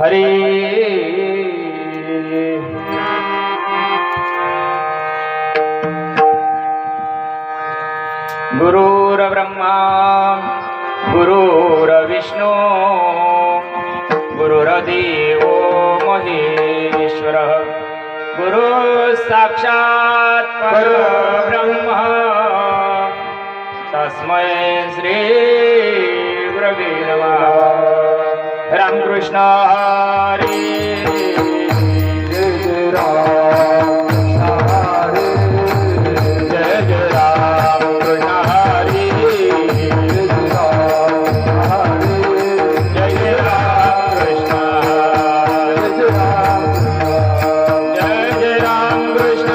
हरे गुरुर्ब्रह्मा गुरुर्विष्णु गुरुर्देवो महेश्वरः गुरु साक्षात् परब्रह्म तस्मै श्री गुरवे नमः। रामकृष्ण हरी जय जय राम हरी जय जय राम कृष्ण हरी जय जय राम हरी जय जय राम कृष्ण जय जय राम कृष्ण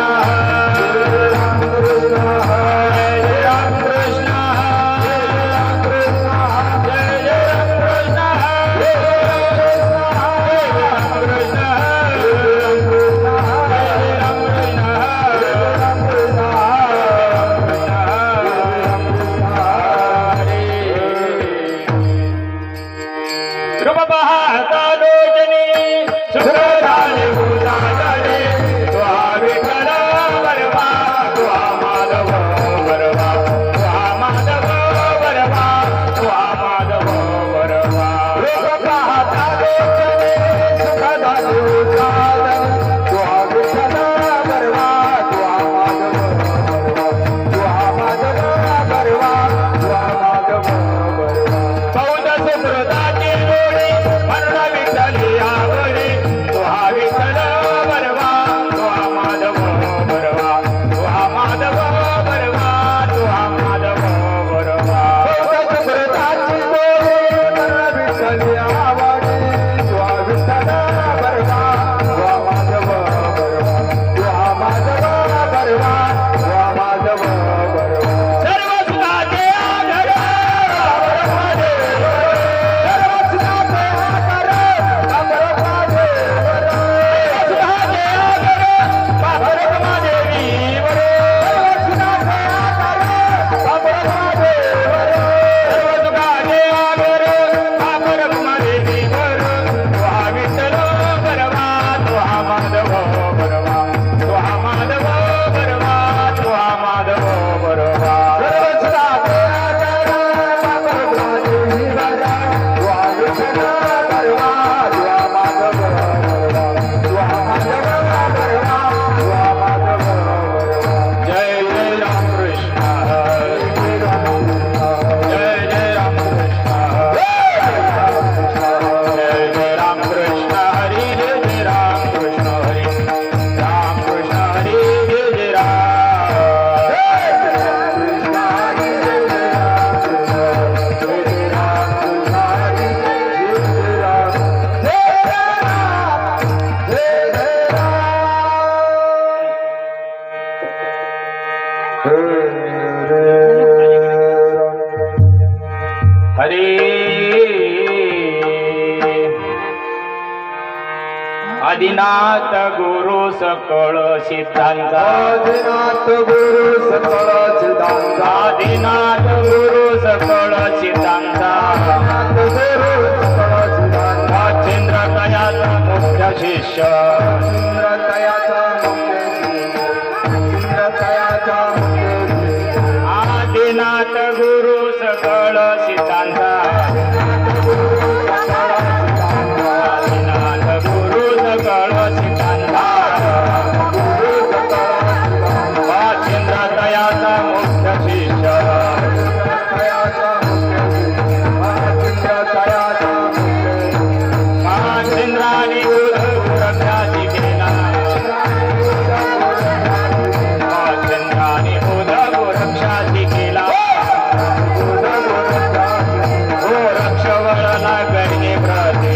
हरे आदिनाथ गुरु सकळ सिद्धांत आदिनाथ गुरु सकळ सिद्धांत आदिनाथ गुरु सकळ सिद्धांत आदिनाथ गुरु सकळ सिद्धांत चंद्र तयाचा मुख्य शिष्य चंद्र तयाचा आदिनाथ गुरु सकळ सिद्धांत आदिनाथ गुरु सकळ सिद्धांत चंद्र तयाचा मुख्य शिष्य चंद्राने उदभ्यासी केला चंद्राने उदभ्यासी केला रक्षवळला करणे प्रति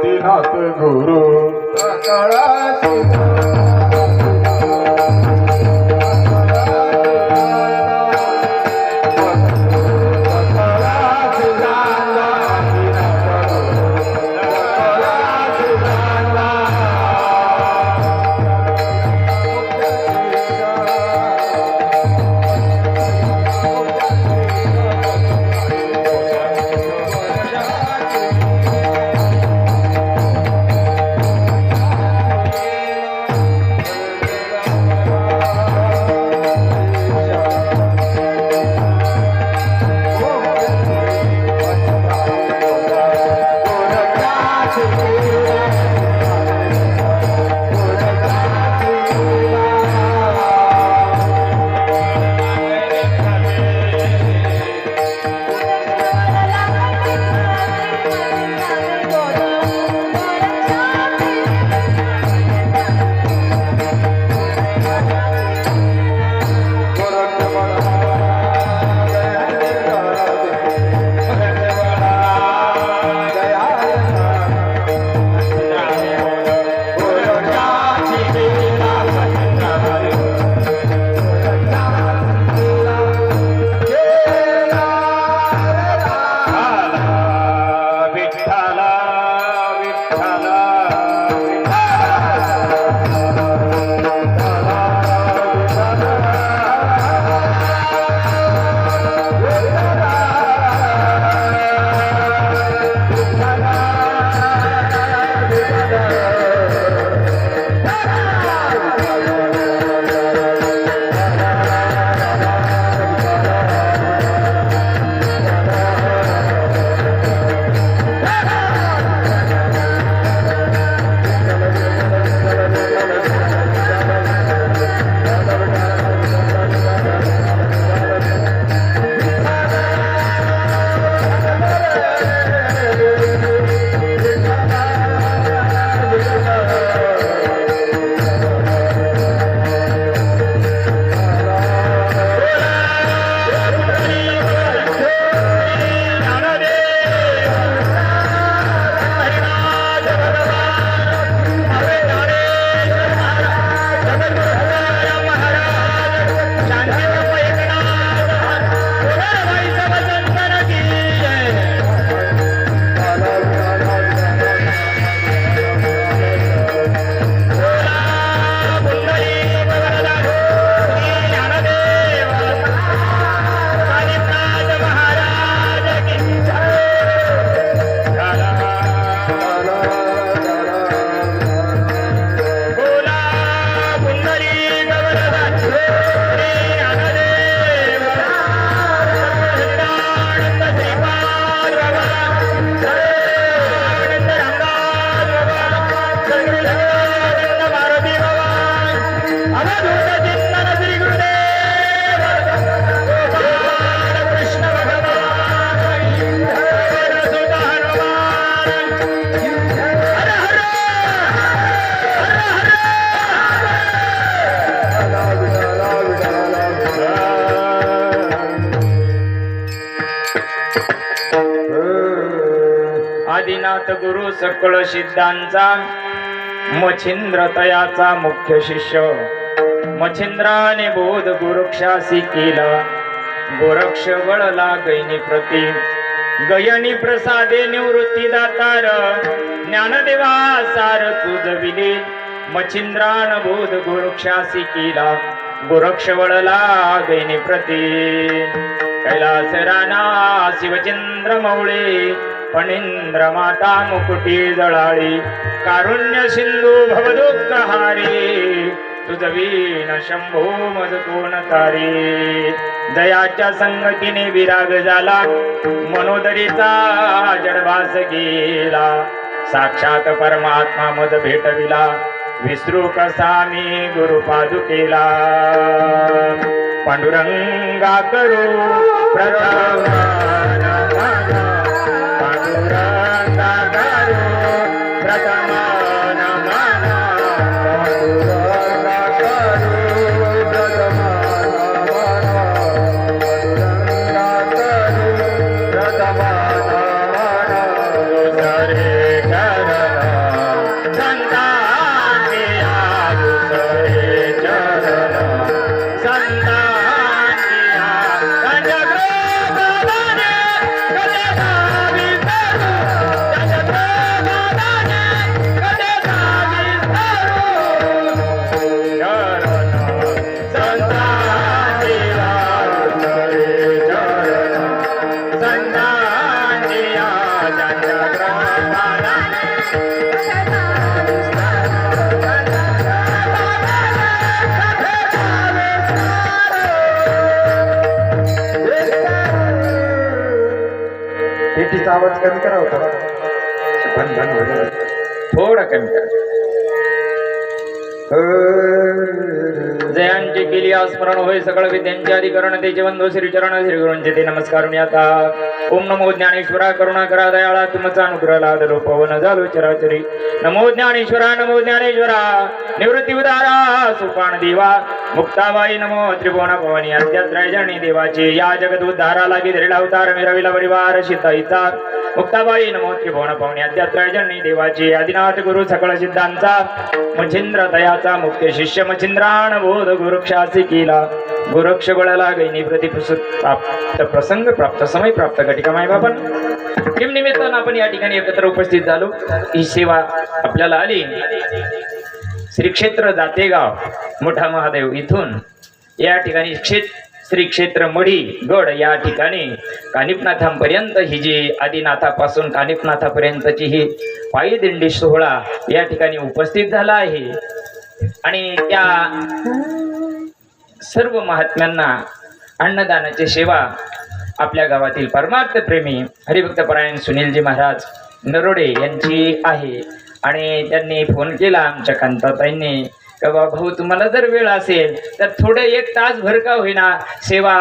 आदिनाथ गुरु सकळाची आदिनाथ गुरु सकळ सिद्धांचा मच्छिंद्र तयाचा मुख्य शिष्य मच्छिंद्राने बोध गोरक्षासी केला गोरक्ष वळला गैनी प्रती गयनी प्रसादे निवृत्ती दातार ज्ञानदेवा सार तुझविले मच्छिंद्रान बोध गोरक्षासी केला गोरक्ष वळला गैनी प्रती कैलास राणा शिवचंद्र मौळे फणींद्र माता मुकुटी जळाळी कारुण्य सिंधू भवदुःखहारी तुझवीन शंभो मज कोण तारी दयाच्या संगतीने विराग झाला मनोदरीचा जडभास गेला साक्षात परमात्मा मज भेटविला विसरू कसा मी गुरु पादुकेला पांडुरंगा करू प्रथम पांडुरंगा करू प्रथम Hare Krishna टीव्हीचा आवाज कमी करा होता भन भन वगैरे थोडा कमी करा. जयांची केली स्मरण होय सकळ विद्यांचे अधिकरण ते बंधू श्रीचरण श्री गुरूंचे ते नमस्कारून आता. ओम नमो ज्ञानेश्वरा करुणा करा दयाळा तुमचा अनुग्रह लादलो पवन झालो चराचरी. नमो ज्ञानेश्वरा नमो ज्ञानेश्वरा निवृत्ती उदारा सुपान देवा मुक्ताबाई नमो त्रिभुवन भवानी अध्यात्रयजनी देवाची या जगत उद्धारा लागी धरेला अवतार मिरविला परिवार सीताईचा. मुक्ताबाई नमो त्रिभुवन भवानी अध्यात्रयजनी देवाची आदिनाथ गुरु सकळ सिद्धांचा मच्छिंद्र तयाचा मुख्य शिष्य मच्छिंद्रान बोध गुरुक्षासी केला. गुरुक्ष बळाला गैनी प्राप्त प्रसंग प्राप्त समय प्राप्त घटिका माय बाबा किम निमित्तानं आपण या ठिकाणी एकत्र उपस्थित झालो. ही सेवा आपल्याला आली श्री क्षेत्र जातेगाव मोठा महादेव इथून या ठिकाणी श्री क्षेत्र मढी गड या ठिकाणी कानिपनाथांपर्यंत ही जी आदिनाथापासून कानिपनाथापर्यंतची ही पायी दिंडी सोहळा या ठिकाणी उपस्थित झाला आहे. आणि त्या सर्व महात्म्यांना अन्नदानाची सेवा आपल्या गावातील परमार्थ प्रेमी हरिभक्तपरायण सुनीलजी महाराज नरोडे यांची आहे. आणि त्यांनी फोन केला आमच्या कांताताईंनी का भाऊ तुम्हाला जर वेळ असेल तर थोडं 1 तासभर का होईना सेवा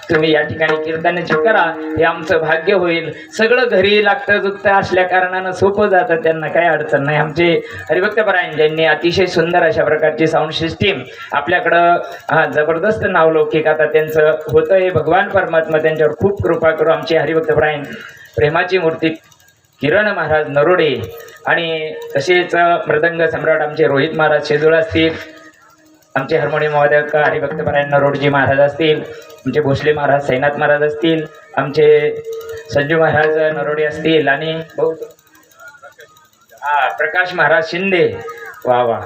तुम्ही या ठिकाणी कीर्तनाची करा. हे आमचं भाग्य होईल. सगळं घरी लागतं जुगतं असल्या कारणानं सोपं जातं त्यांना काही अडचण नाही. आमचे हरिभक्तपरायण ज्यांनी अतिशय सुंदर अशा प्रकारची साऊंड सिस्टीम आपल्याकडं जबरदस्त नावलौकिक आता त्यांचं होतं. हे भगवान परमात्मा त्यांच्यावर खूप कृपा करू. आमचे हरिभक्तपरायण प्रेमाची मूर्ती किरण महाराज नरोडे आणि तसेच मृदंग सम्राट आमचे रोहित महाराज शेजुळ असतील. आमचे हार्मोनियम वादक हरिभक्तपरायण नरोडजी महाराज असतील. आमचे भोसले महाराज साईनाथ महाराज असतील. आमचे संजू महाराज नरोडे असतील. आणि प्रकाश महाराज शिंदे वा वा.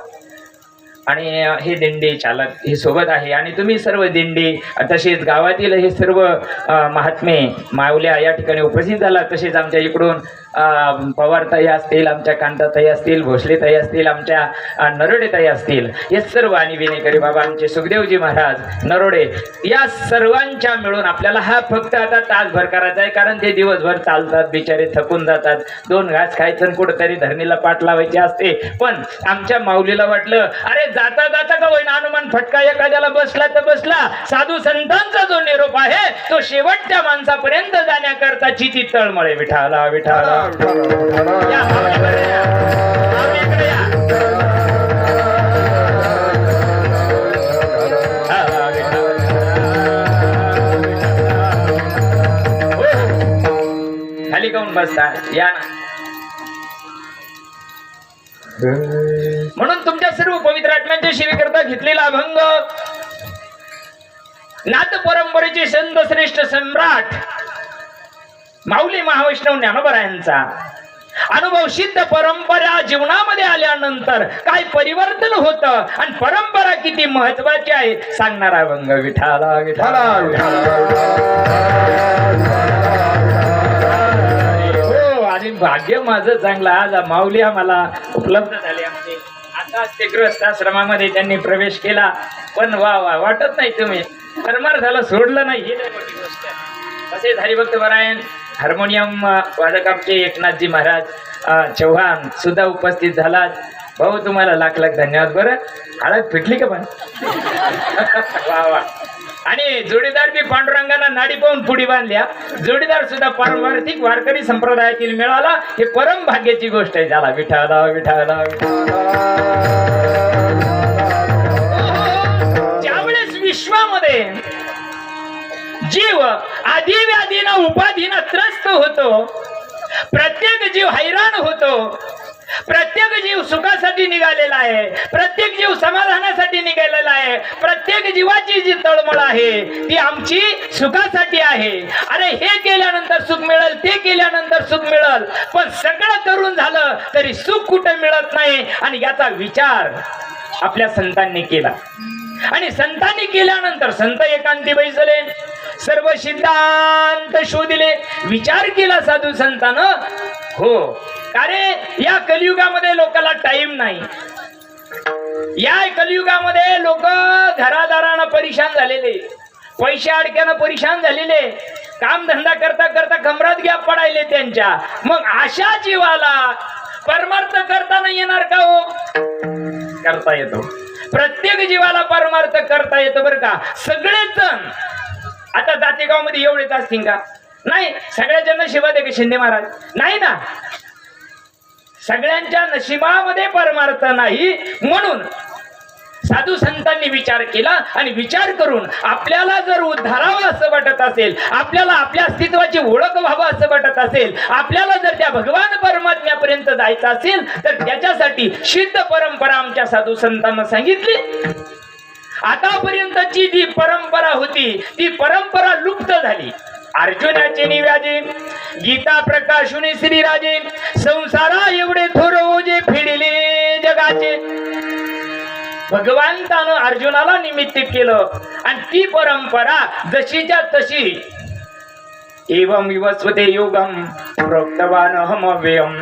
आणि हे दिंडी चालक हे सोबत आहे. आणि तुम्ही सर्व दिंडी तसेच गावातील हे सर्व महात्मे माऊल्या या ठिकाणी उपस्थित झाला. तसेच आमच्या इकडून पवारताई असतील, आमच्या कांताताई असतील, भोसलेताई असतील, आमच्या नरोडेताई असतील. हे सर्व आणि विनेकरी बाबा आमचे सुखदेवजी महाराज नरोडे या सर्वांच्या मिळून आपल्याला हा फक्त आता तासभर करायचा आहे. कारण ते दिवसभर चालतात बिचारे थकून जातात. 2 घास खायचं कुठंतरी धरणीला पाठ लावायची असते. पण आमच्या माऊलीला वाटलं अरे जाता जाता का होईना हनुमान फटका एखाद्याला बसला तर बसला. साधू संतांचा जो निरोप आहे तो शेवटच्या माणसापर्यंत जाण्याकरताची ती तळमळे. विठाला विठाला या माऊलीकडे या. माऊलीकडे या. खाली काऊन बसता या ना. म्हणून तुमच्या सर्व पवित्र आत्म्यांच्या सेवेकरता घेतलेला अभंग नाथ परंपरेचे संत श्रेष्ठ सम्राट माऊली महावैष्णव ज्ञानोबरायांचा अनुभव सिद्ध परंपरा जीवनामध्ये आल्यानंतर काय परिवर्तन होतं आणि परंपरा किती महत्वाची आहे सांगणारा अभंग. विठाला विठाला आणि भाग्य माझं चांगलं आज माऊली आम्हाला उपलब्ध झाले. आमचे आता ते गृहस्थाश्रमामध्ये त्यांनी प्रवेश केला. पण वा वा वाटत नाही तुम्ही करमार झालं सोडलं नाही ही मोठी गोष्ट. तसेच हरिभक्तपरायण हार्मोनियम वादक आमचे एकनाथजी महाराज चव्हाण सुद्धा उपस्थित झालात. भाऊ तुम्हाला लाख लाख धन्यवाद. बरं हळद फिटली का पण वा वा. आणि जोडीदार बी पांडुरंगांना नाडी पाहून पुढी बांधल्या. जोडीदार सुद्धा पारंपरिक वारकरी संप्रदायातील मिळाला. हे परम भाग्याची गोष्ट आहे. झाला विठाला विठाला. ज्यावेळेस विश्वामध्ये जीव आदिव्याधीनं उपाधीनं त्रस्त होतो, प्रत्येक जीव हैराण होतो, प्रत्येक जीव सुखासाठी निघालेला आहे, प्रत्येक जीव समाधानासाठी निघालेला आहे, प्रत्येक जीवाची जी तळमळ आहे ती आमची सुखासाठी आहे. अरे हे केल्यानंतर सुख मिळेल, ते केल्यानंतर सुख मिळेल, पण सगळं करून झालं तरी सुख कुठे मिळत नाही. आणि याचा विचार आपल्या संतांनी केला. आणि संतांनी केल्यानंतर संत एकांती बैसले, सर्व सिद्धांत शोधले, विचार केला साधू संतानं. हो अरे या कलियुगामध्ये लोकांना टाइम नाही. या कलियुगामध्ये लोक घरादारानं परेशान झालेले, पैसे अडक्यानं परेशान झालेले, काम धंदा करता करता कमरात गॅप पडायले त्यांच्या. मग अशा जीवाला परमार्थ करता नाही येणार का हो? करता येतो. प्रत्येक जीवाला परमार्थ करता येतो बरं का. सगळेच जण आता दातेगाव मध्ये एवढेच असतील का? नाही. सगळ्याच्या नशिबात आहे का शिंदे महाराज? नाही ना. सगळ्यांच्या नशिबामध्ये परमार्थ नाही. म्हणून साधू संतांनी विचार केला आणि विचार करून आपल्याला जर उद्धारावं असं वाटत असेल, आपल्याला आपल्या अस्तित्वाची ओळख व्हावं असं वाटत असेल, आपल्याला जर त्या भगवान परमात्म्यापर्यंत जायचं असेल तर त्याच्यासाठी सिद्ध परंपरा आमच्या साधू संतांना सांगितली. आतापर्यंतची जी परंपरा होती ती परंपरा लुप्त झाली. अर्जुनाचे निव्याजे गीता प्रकाशुनी श्रीराजे संसारा एवढे थोर ओझे फिरले जगाचे. भगवंतानं अर्जुनाला निमित्त केलं आणि ती परंपरा जशीच्या तशी एवं विवस्वते योगम प्रोक्तवान अव्ययम.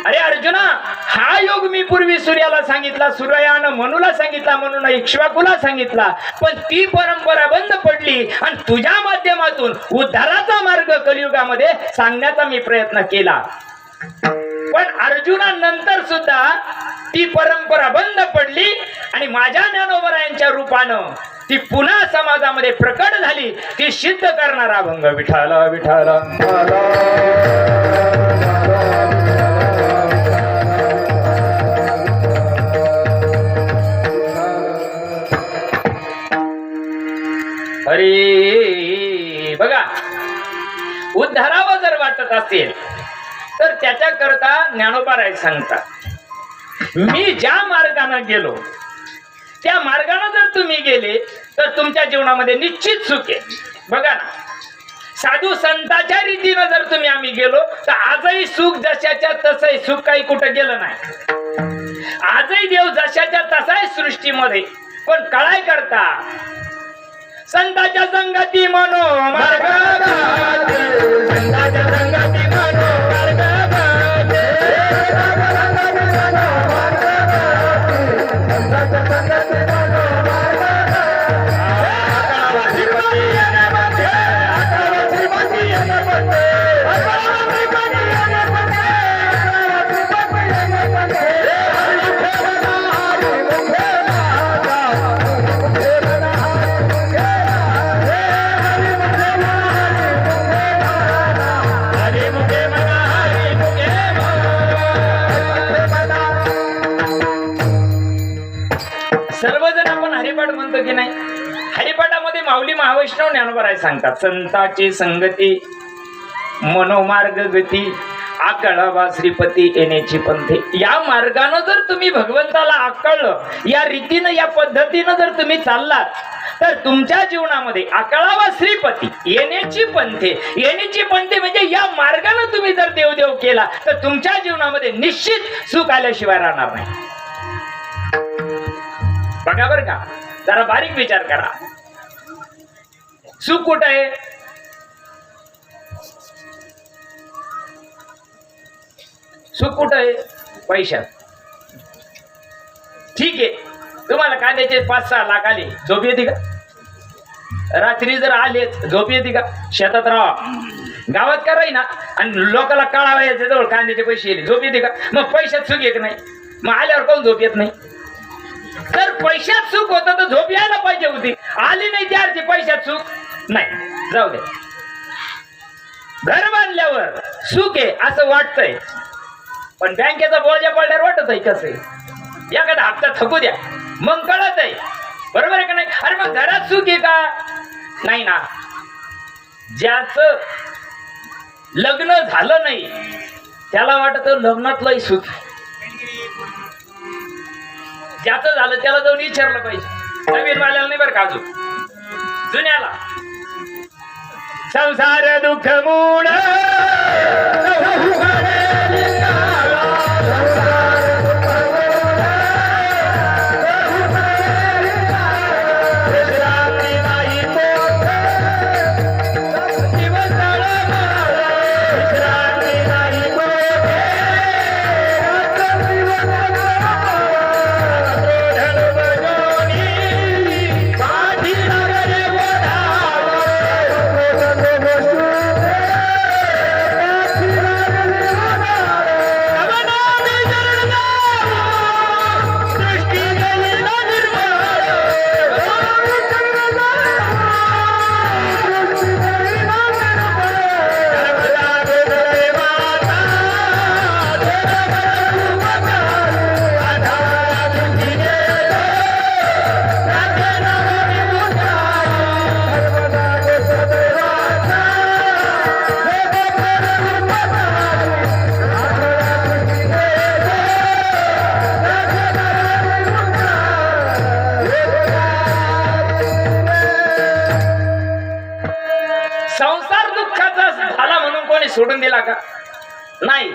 अरे अर्जुना, हा योग मी पूर्वी सूर्याला सांगितला, सूर्यानं मनुला सांगितला, म्हणून इक्ष्वाकुला सांगितला, पण ती परंपरा बंद पडली आणि तुझ्या माध्यमातून उद्धाराचा मार्ग कलियुगामध्ये सांगण्याचा मी प्रयत्न केला. पण अर्जुनानंतर सुद्धा ती परंपरा बंद पडली आणि माझ्या ज्ञानोबरायांच्या रूपानं ती पुन्हा समाजामध्ये प्रकट झाली. ती सिद्ध करणारा अभंग विठ्ठल विठ्ठल. अरे बघा, उद्धारावं जर वाटत असेल तर त्याच्याकरता ज्ञानोबा सांगतात, मी ज्या मार्गाने गेलो त्या मार्गाने जर तुम्ही गेले तर तुमच्या जीवनामध्ये निश्चित सुख आहे. बघा ना, साधू संतांच्या रीतीने जर तुम्ही आम्ही गेलो तर आजही सुख जशाच्या तसंही सुख काही कुठं गेलं नाही. आजही देव जशाच्या तसा आहे सृष्टीमध्ये. पण काय करता, संतांच्या संगती मनो मार्ग, संतांच्या संगती मनो मार्ग, सर्वजण आपण हरिपाठ म्हणतो की नाही? हरिपाठामध्ये माऊली महावैष्णव ज्ञानोबा सांगतात, संताची संगती मनोमार्ग गती आकळावा श्रीपती येण्याची पंथे. या मार्गानं जर तुम्ही भगवंताला आकळलं, या रीतीनं या पद्धतीनं जर तुम्ही चाललात तर तुमच्या जीवनामध्ये आकळावा श्रीपती येण्याची पंथे. येण्याची पंथे म्हणजे या मार्गानं तुम्ही जर देवदेव केला तर तुमच्या जीवनामध्ये निश्चित सुख आल्याशिवाय राहणार नाही. बघा बर का, जरा बारीक विचार करा. सुख कुठं आहे? सुख कुठं आहे? पैशात. ठीक आहे, तुम्हाला कांद्याचे 5-6 लाख आले, झोप येते का? रात्री जर आलेच झोप येते का? शेतात राहा, गावात का ना, आणि लोकांना कळावा याच्या जवळ कांद्याचे पैसे येले, झोप येते का? मग पैशात सुख येत नाही, मग आल्यावर कोण झोप येत नाही? तर पैशात सुख होतं तर झोप यायला पाहिजे होती, आली नाही त्यावरची पैशात सुख नाही. जाऊ दे, घर बांधल्यावर सुख आहे असं वाटतंय, पण बँकेचा बोजा पडल्यावर वाटत आहे कसं आहे? एखादा हप्ता थकू द्या मग कळत आहे. बरोबर आहे का नाही? अरे मग घरात सुख आहे का? नाही ना. ज्याचं लग्न झालं नाही त्याला वाटत लग्नातलंही सुख. ज्याचं झालं त्याला जाऊन विचारलं पाहिजे. नवीन वाल्याला नाही बरं का, अजून जुन्याला. संसार दुःख मूळ का? नाही.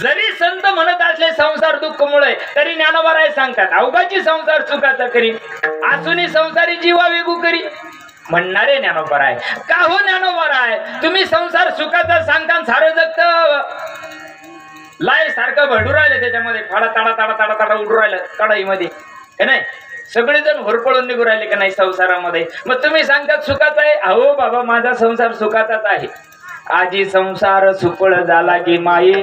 जरी संत म्हणत असले संसार दुःखमुळे तरी ज्ञानोबाराय सांगतात अवघाची संसार सुखाचा करी आसुनी संसारी जीवा वेगू करी. म्हणणारे ज्ञानोबाराय का हो ज्ञानोबाराय तुम्ही संसार सुखाचा सांगता सारं जगत लाय सारखं भडू राहिलं त्याच्यामध्ये फाडा ताडा ताडा ताडा ताडा उडू राहिलं कढाईमध्ये हे नाही. सगळेजण होरपळून निघू राहिले का नाही संसारामध्ये. मग तुम्ही सांगतात सुखाचा आहे. अहो बाबा माझा संसार सुखाचाच आहे. आजी संसार सुफळ झाला की माये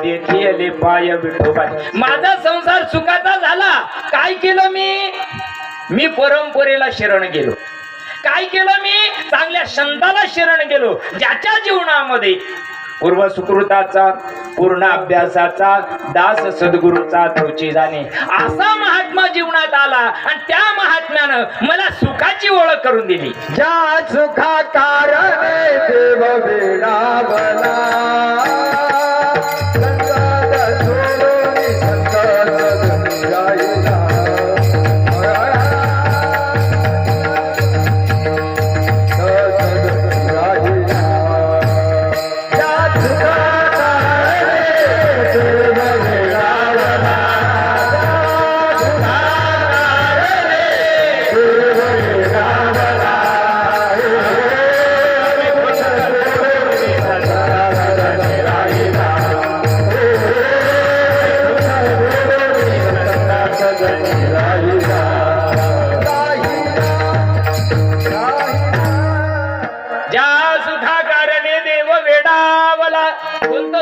देखिले पाय विठोबा. माझा संसार सुखाचा झाला. काय केलं मी परंपरेला शरण गेलो. काय केलं मी चांगल्या संताला शरण गेलो ज्याच्या जीवनामध्ये पूर्व सुकृताचा पूर्ण अभ्यासाचा दास सद्गुरूचा तोची जाणे असा महात्मा जीवनात आला आणि त्या महात्म्यानं मला सुखाची ओळख करून दिली. ज्या सुखा कारणे देव वेडावला संसार सोडून संसार राहिला.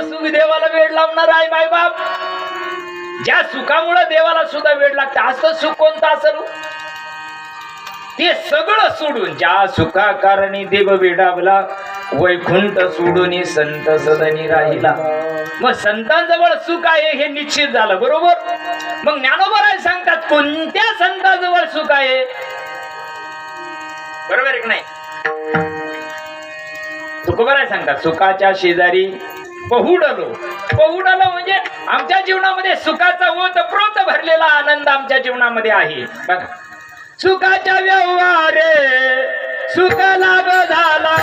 सुख देवाला वेड लावणार आहे माय बाप. ज्या सुखामुळे देवाला सुद्धा वेड लागतं असं सुख कोणतं असेल ते सगळं सोडून ज्या सुखा कारणी देव वेडावला वैकुंठ सोडून संत सदनी राहिला. मग संतांजवळ सुख आहे हे निश्चित झालं बरोबर. मग ज्ञानोबा सांगतात कोणत्या संतांजवळ सुख आहे बरोबर आहे की नाही. तुकोबाराय सांगतात सुखाच्या शेजारी पहुडलो. पहुडलो म्हणजे आमच्या जीवनामध्ये सुखाचा ओतप्रोत भरलेला आनंद आमच्या जीवनामध्ये आहे. बघा सुखाच्या व्यवहारे सुख लाभ झाला.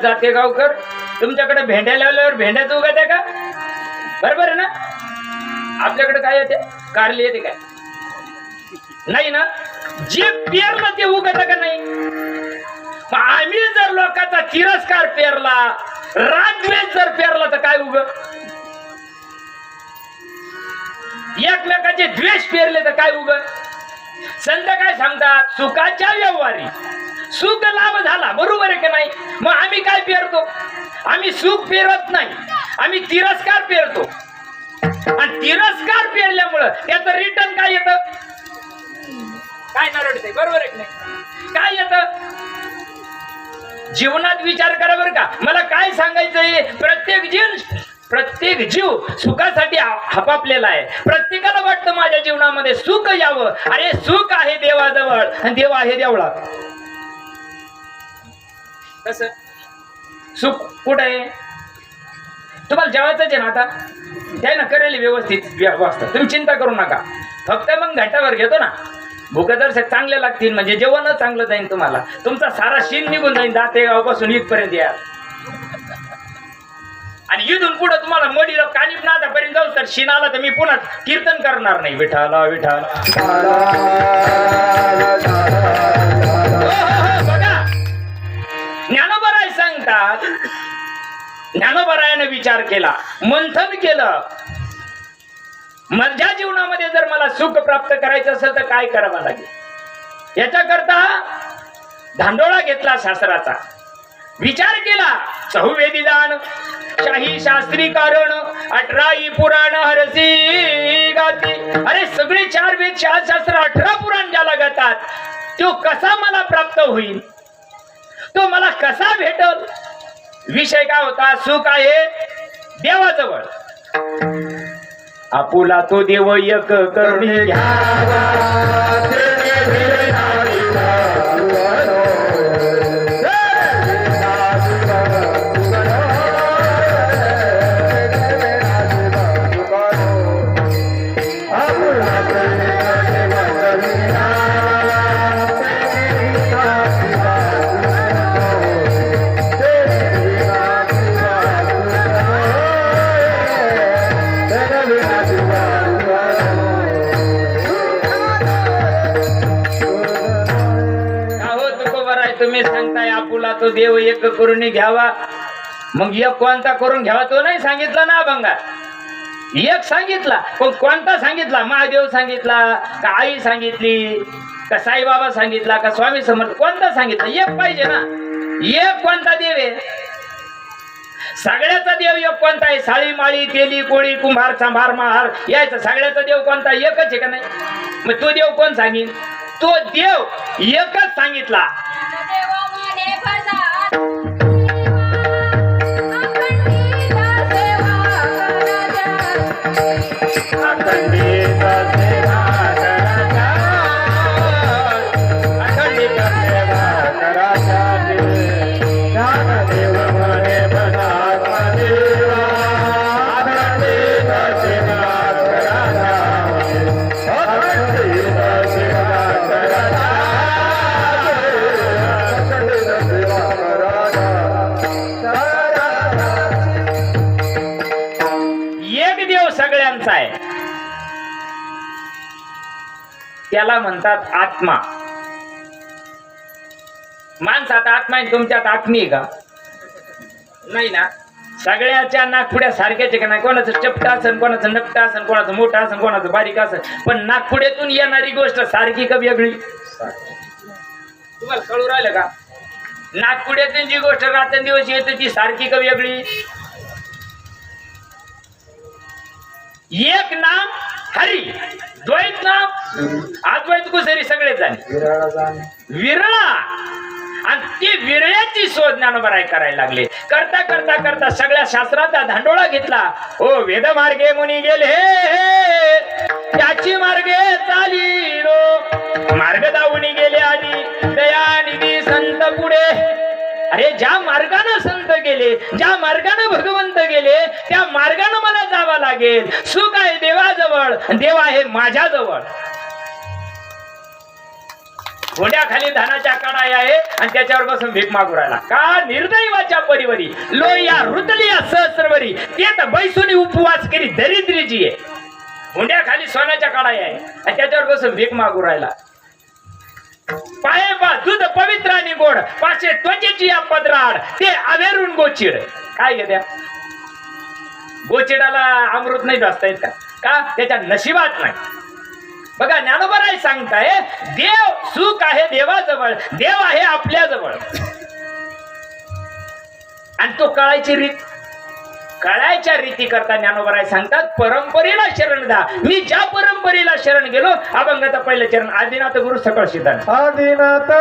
जाते गावकर तुमच्याकडे भेंड्या लावल्यावर भेंड्याच उगत आहे का बरोबर आहे ना. आपल्याकडे काय येते कारली येते काय नाही ना. जे पेरलं ते उगत का नाही. आम्ही जर लोकांचा तिरस्कार पेरला रागद्वेष जर पेरला तर काय उग. एकमेकाचे द्वेष पेरले तर काय उग. संत काय सांगतात सुखाच्या व्यवहारी सुख लाभ झाला बरोबर आहे की नाही. मग आम्ही काय पेरतो आम्ही सुख पेरत नाही आम्ही तिरस्कार पेरतो. आणि तिरस्कार पेरल्यामुळं त्याचं रिटर्न काय येतं काय नरडते बरोबर आहे की नाही. काय येतं जीवनात विचार करा बरं का. मला काय सांगायचंय प्रत्येक जीव सुखासाठी हपापलेला आहे. प्रत्येकाला वाटतं माझ्या जीवनामध्ये सुख यावं. अरे सुख आहे देवाजवळ आणि देव आहे देवळात. कसं सुख कुठं आहे तुम्हाला जेवायचंच आहे ना. आता त्या ना करेल व्यवस्थित व्यवस्था तुम्ही चिंता करू नका. फक्त मग घंटाभर घेतो ना भूक जर चांगले लागतील म्हणजे जेवणच चांगलं जाईल तुम्हाला. तुमचा सारा शीन निघून जाईल दातेगाव पासून इथपर्यंत या. आणि इथून पुढे तुम्हाला मडीला कानिप नादापर्यंत जाऊ तर शीन आला तर मी पुन्हा कीर्तन करणार नाही विठाला विठाला. बघा ज्ञानोबाराय सांगतात ज्ञानोबारायाने विचार केला मंथन केलं माझ्या जीवनामध्ये जर मला सुख प्राप्त करायचं असेल तर काय करावं लागेल याच्याकरता धांडोळा घेतला शास्त्राचा, विचार केला, चहुवेदी दान शाही शास्त्री कारण 18 पुराण हरसी गाती. अरे सगळे 4 वेद 4 शास्त्र 18 पुराण ज्याला गातात तो कसा मला प्राप्त होईल, तो मला कसा भेटल. विषय काय होता, सुख आहे देवाजवळ, आपुला तो देव एक करणी तुम्ही सांगताय आपुला तो देव एक करून घ्यावा, मग एक कोणता करून घ्यावा तो नाही सांगितला ना अभंगात. एक सांगितला, पण कोणता सांगितला, महादेव सांगितला का आई सांगितली का साईबाबा सांगितला का स्वामी समर्थ, कोणता सांगितला. एक पाहिजे ना, एक कोणता देव आहे, सगळ्याचा देव एक कोणता आहे. साळी माळी तेली कोळी कुंभार सांभार महार यायचा सगळ्याचा देव कोणता, एकच आहे का नाही. मग तो देव कोण सांगेल, तो देव एकच सांगितला. सगळ्यांचा आहे, त्याला म्हणतात आत्मा. माणसात आत्मा आहे, तुमच्यात आत्मी आहे का नाही ना. सगळ्याच्या नागपुड्या सारख्याच आहे का नाही. कोणाचं चपटा असन, कोणाचं नपटा असन, कोणाचं मोठा असन, कोणाचं बारीक असन, पण नागपुड्यातून येणारी गोष्ट सारखी का वेगळी, तुम्हाला कळू राहिलं का. नागपुड्यातून जी गोष्ट रात्रंदिवस येते ती सारखी का वेगळी. एक नाम हरी, द्वैत नाम अद्वैत कुसरी सगळे झाले विरळा, आणि ती विरळ्याची शोध ज्ञानोबराय करायला लागले. करता करता करता सगळ्या शास्त्राचा धांडोळा घेतला. हो वेद मार्गे मुनी गेले, त्याची मार्गे चालिलो, मार्ग दावणी गेले आधी दयानिधी संत पुढे. अरे ज्या मार्गाने संत गेले, ज्या मार्गाने भगवंत गेले, त्या मार्गाने मला जावं लागेल. सुख आहे देवाजवळ, देव आहे माझ्याजवळ. घोड्याखाली धानाच्या कडाई आहे आणि त्याच्यावर बसून भीक मागू राहिला का. निर्दैवाच्या परिवरी लोया रुतलिया सहस्रवरी, ते तर बैसुनी उपवास करी दरिद्रीची आहे. घोड्याखाली सोन्याच्या कडाई आहे आणि त्याच्यावर बसून भीक मागू राहिला. पाये बा दूध पवित्र आणि गोड, पाचे त्वचेची या पदराड, ते अवेरून गोचिड. काय घेत्या गोचिडाला अमृत नाही जास्त येत का, त्याच्या नशिबात नाही. बघा ज्ञानोबराय सांगताय, देव सुख आहे देवाजवळ, देव आहे आपल्याजवळ. आणि तो कळायची रीत, कळायच्या रीती करता ज्ञानोबराय सांगतात, परंपरेला शरण द्या. मी ज्या परंपरेला शरण गेलो, अभंगाचा पहिलं चरण आदिनाथ गुरु सकळ सिद्धांत. आदिनाथ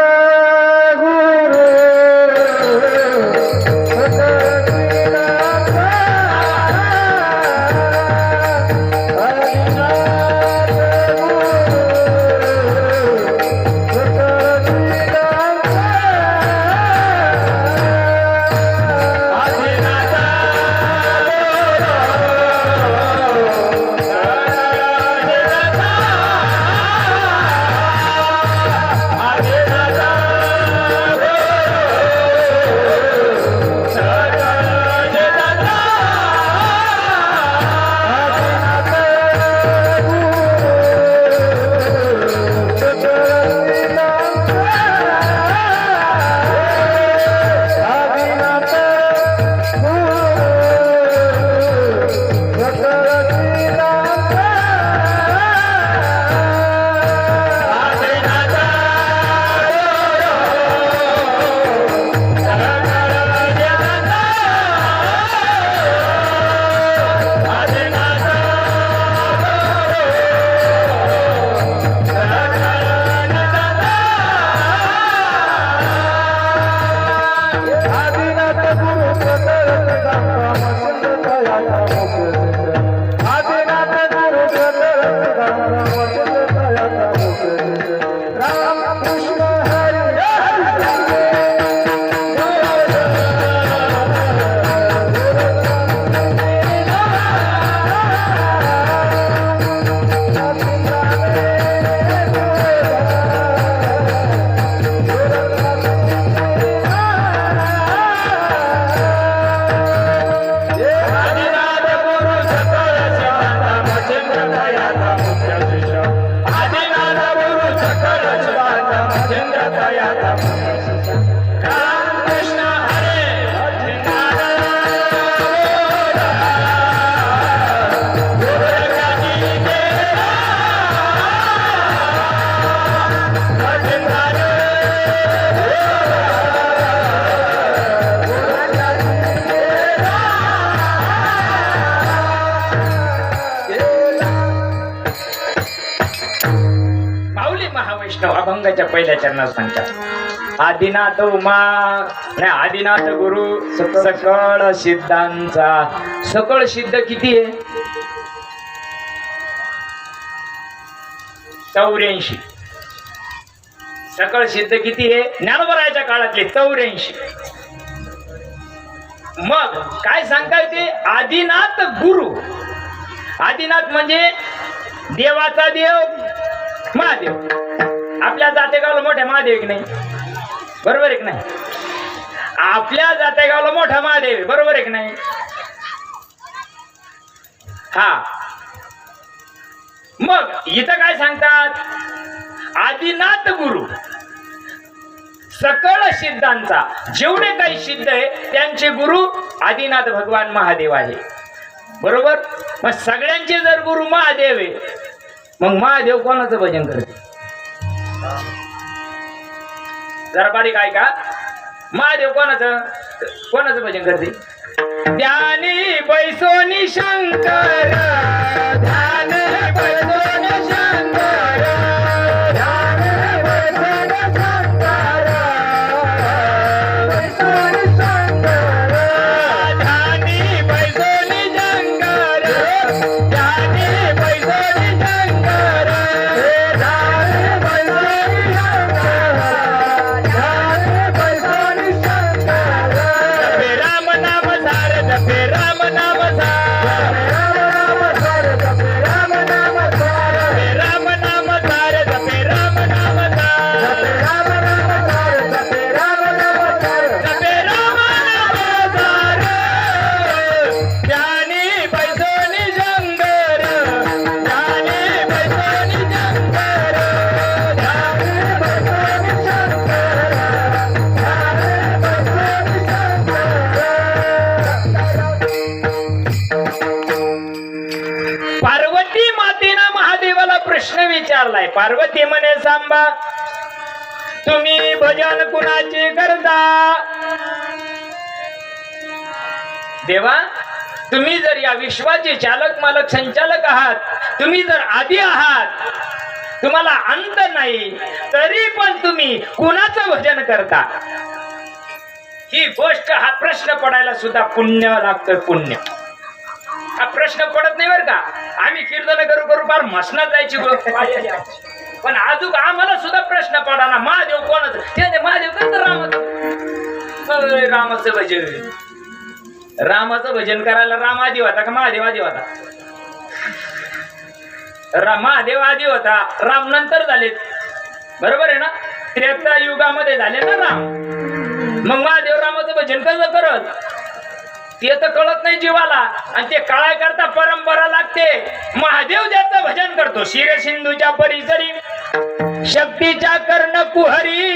गुरु तयाचा मुख्य शिष्य आदिनाथ गुरु सकळ शिवाचा महेंद्र तयाचा मुख्य शिष्य रामकृष्ण हरे महावैष्णव अभंगाच्या पहिल्या चरणात सांगतात आदिनाथ उमा नाही आदिनाथ गुरु सकळ सिद्धांचा सकळ सिद्ध किती आहे 84 सकळ सिद्ध किती आहे ज्ञानोबरायाच्या काळातले 84 मग काय सांगता येते आदिनाथ गुरु आदिनाथ म्हणजे देवाचा देव महादेव आपल्या जातेगावला मोठ्या महादेव की नाही बरोबर आहे की नाही आपल्या जातेगावला मोठा महादेव बरोबर आहे की नाही हा मग इथं काय सांगतात आदिनाथ गुरु सकळ सिद्धांचा जेवढे काही सिद्ध आहे त्यांचे गुरु आदिनाथ भगवान महादेव आहे बरोबर मग सगळ्यांचे जर गुरु महादेव आहे मग महादेव कोणाचं भजन करते जरा बारीक ऐका महादेव कोणाचं भजन करते ध्यानी बैसोनी शंकर ध्यानी बैसोनी शंकर ध्यानी बैसोनी शंकर बैसोनी शंकर ध्यानी बैसोनी शंकर ध्यानी बैसोनी शंकर ध्यानी बैसोनी शंकर ध्यानी बैसोनी शंकर जपे राम नाम सार जपे राम नाम सार जपे राम नाम सार जपे राम नाम सार जपे राम नाम सार जपे राम नाम सार जपे राम नाम सार जपे राम नाम सार ध्यानी बैसोनी शंकर ध्यानी बैसोनी शंकर ध्यानी बैसोनी शंकर ध्यानी बैसोनी शंकर पार्वती मातेनं महादेवाला प्रश्न विचारलाय पार्वती म्हणे सांबा तुम्ही भजन कुणाचे करता देवा तुम्ही जर या विश्वाचे चालक मालक संचालक आहात तुम्ही जर आदी आहात तुम्हाला अंत नाही तरी पण तुम्ही कुणाचं भजन करता ही गोष्ट हा प्रश्न पडायला सुद्धा पुण्य लागतं पुण्य हा प्रश्न पडत नाही बरं का आम्ही कीर्तन करू करू फार मसनात जायची पण अजून आम्हाला सुद्धा प्रश्न पडाना महादेव कोणाचं ते महादेव करत रामाचं भजन रामाचं भजन करायला राम आधी होता का महादेव आधी होता महादेव आधी होता राम नंतर झालेत बरोबर आहे ना त्रेता युगामध्ये झाले ना राम मग महादेव रामाचं भजन कसं करत ते तर कळत नाही जीवाला आणि ते कळाय करता परंपरा लागते महादेव ज्याचं भजन करतो शिर सिंधूच्या परिसरी शक्तीच्या कर्ण कुहरी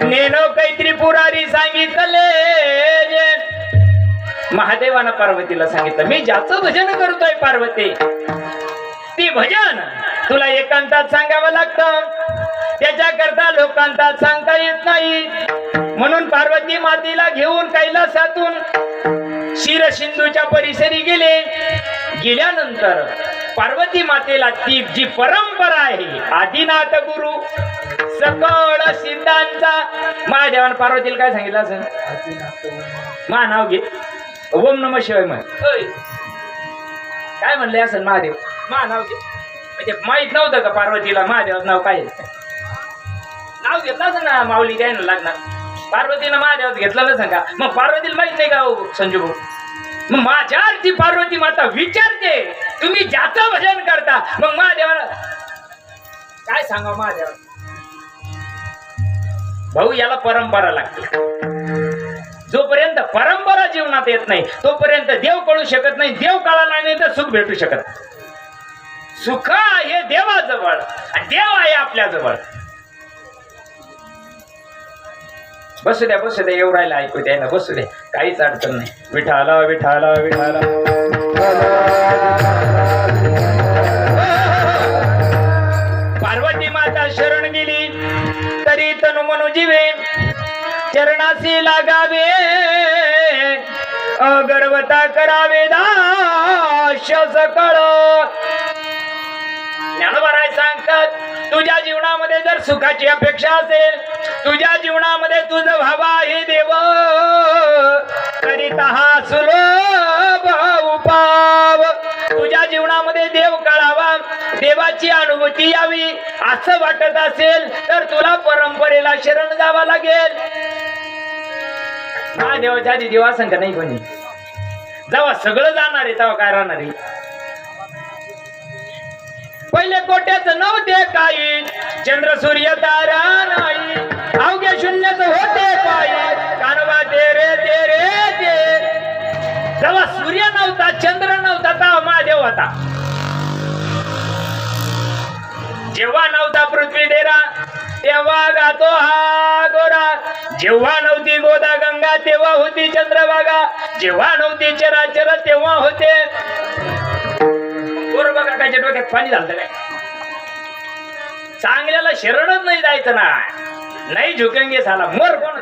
नेनो कै त्रिपुरारी सांगितले महादेवानं पार्वतीला सांगितलं मी ज्याचं भजन करतोय पार्वती ती भजन तुला एकांतात सांगावं लागतं त्याच्याकरता लोकांतात सांगता येत नाही म्हणून पार्वती मातेला घेऊन कैलासातून शिर सिंधूच्या परिसरी गेल्यानंतर पार्वती मातेला ती जी परंपरा आहे आदिनाथ गुरु सकळ सिद्धांचा महादेवानं पार्वतीला काय सांगितलं असं मा नाव घे ओम नमः शिवाय म्हण काय म्हणले असं महादेव मा नाव घे म्हणजे माहित नव्हतं का पार्वतीला महादेवाचं नाव काय नाव घेतलं असं ना माऊली द्यायला लागणार पार्वतीनं महादेवाचं घेतलं ना सांगा मग पार्वतीला माहित नाही का संजू भाऊ मग माझ्या ती पार्वती माता विचारते तुम्ही ज्याचं भजन करता मग महादेवाला काय सांगा महादेवा भाऊ याला परंपरा लागते जोपर्यंत परंपरा जीवनात येत नाही तोपर्यंत देव कळू शकत नाही देव कळाला नाही तर सुख भेटू शकत सुख आहे देवाजवळ आणि देव आहे आपल्या जवळ. बसू द्या येऊ राहिला ऐकू द्यायला बसू द्या काहीच अडचण नाही. विठाला विठाला विठाला पार्वती माता शरण गेली तरी तनु मनु जीवे चरणासी लागावे अगरवता करावे दाश सकळ. ज्ञानोबाराय सांगतात तुझ्या जीवनामध्ये जर सुखाची अपेक्षा असेल तुझ्या जीवनामध्ये तुझं व्हावा हे देव करीता हा सुलभ उपाव. तुझ्या जीवनामध्ये देव कळावा देवाची अनुभूती यावी असं वाटत असेल तर तुला परंपरेला शरण जावं लागेल. महादेवाच्या आधी देवा संघ नाही कोणी जेव्हा सगळं जाणार आहे तेव्हा काय राहणार आहे. पहिले कोट्याच नव्हते काही चंद्र सूर्य तारा नाही अवघ्या शून्यच होते पायी कानवा तेरे तेरे ते. जेव्हा सूर्य नव्हता चंद्र नव्हता तेव्हा महादेव होता. जेव्हा नव्हता पृथ्वी डेरा तेव्हा गातो हा गोरा. जेव्हा नव्हती गोदा गंगा तेव्हा होती चंद्रभागा. जेव्हा नव्हती चराचर तेव्हा होते. गोर बघा काच्या डोक्यात पाणी झालं काय. चांगल्याला शरणच नाही जायचं ना. नाही झुकेंगे साला मर कोण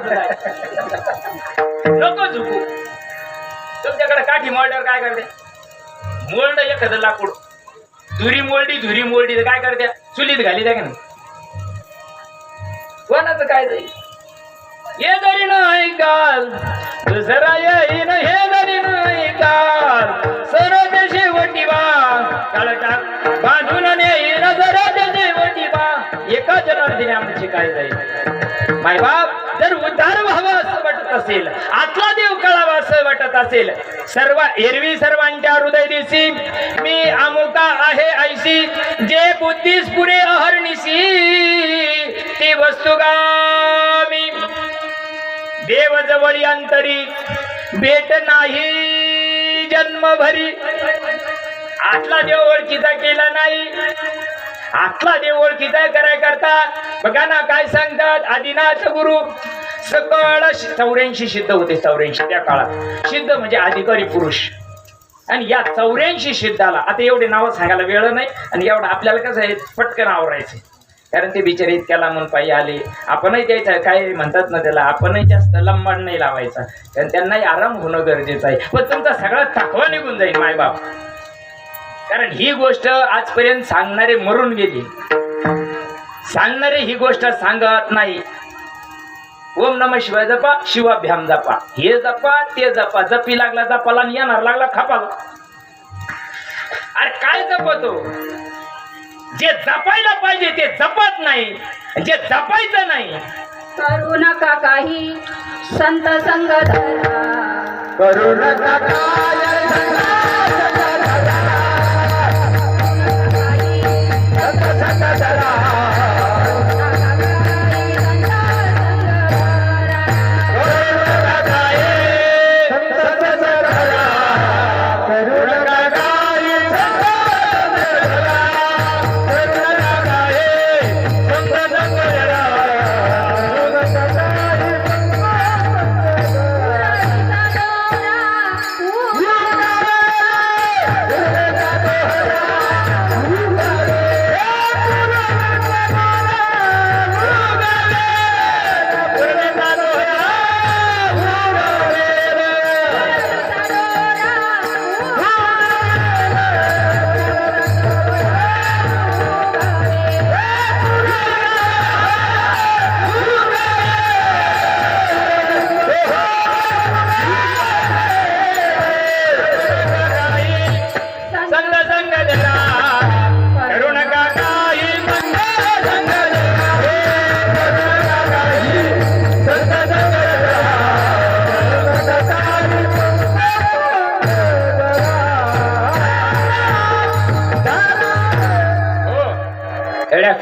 नको झुकू. तुमच्याकडे काठी मोल्डर काय करते मोल्ड एखादं लाकूड धुरी मोल्डी काय करते चुलीत घाली द्या का नाही. कोणाचं काय जाईल ये जरी नाही काल दुसरा येईन हे जरी नाही काल सरद शेवटी बा काळ टाक बांधून नेईन सरद शेवटी बा. एका जनार्दने आमची काय जाईल. माय बाप जर उद्धार व्हावा असं वाटत असेल आतला देव कळावा असं वाटत असेल सर्व एरवी सर्वांच्या हृदय दिसी मी अमुका आहे ऐशी जे बुद्धीस पुरे अहर्निशी ती वस्तुगामी देव जवळी अंतरी भेट नाही जन्मभरी. आतला देव ओळखीचा केला नाही. आतला देव ओळखीचा कराय करता बघा ना काय सांगतात आदिनाथ गुरु सकळ 84 सिद्ध होते. 84 त्या काळात सिद्ध म्हणजे अधिकारी पुरुष. आणि या 84 सिद्धाला आता एवढे नावं सांगायला वेळ नाही आणि एवढं आपल्याला कसं आहे पटकन आवरायचं कारण ते बिचारे इतक्या लांबून पायी आले. आपणही त्याचं काय म्हणतात ना त्याला आपणही जास्त लंबाड नाही लावायचा कारण त्यांनाही आराम होणं गरजेचं आहे. पण तुमचा सगळा थकवा निघून जाईल मायबाप. कारण ही गोष्ट आजपर्यंत सांगणारे मरून गेली. सांगणारे ही गोष्ट सांगत नाही. ओम नमः शिवाय जपा शिवाभ्याम जपा हे जपा ते जपा जपी लागला जपाला येणार लागला खापाला. अरे काय जपतो जे जपायला पाहिजे ते जपत नाही. जे जपायचं नाही करू नका काही संत संग धरा. करू नका काय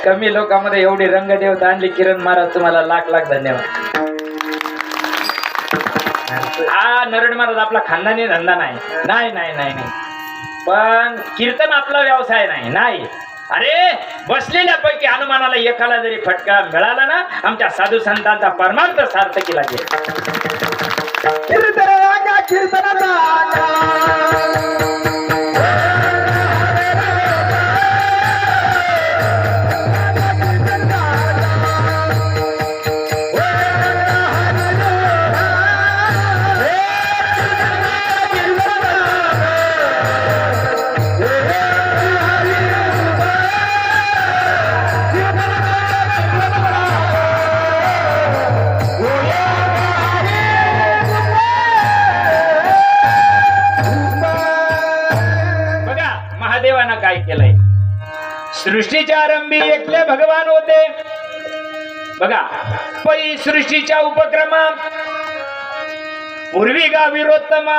कमी लोकांमध्ये एवढी रंगदेवता आणली. किरण महाराज तुम्हाला लाख लाख धन्यवाद. हा नरड महाराज आपला खानदानी धंदा नाही. पण कीर्तन आपला व्यवसाय नाही. अरे बसलेल्यापैकी हनुमानाला एकाला जरी फटका मिळाला ना, आमच्या साधू संतांचा परमार्थ सार्थकीला गेला. कीर्तनाचा कीर्तनाचा महादेवानं काय केलंय? सृष्टीच्या आरंभी एकले भगवान होते. बघा, पै सृष्टीच्या उपक्रमा पूर्वी गाविरोत्तमा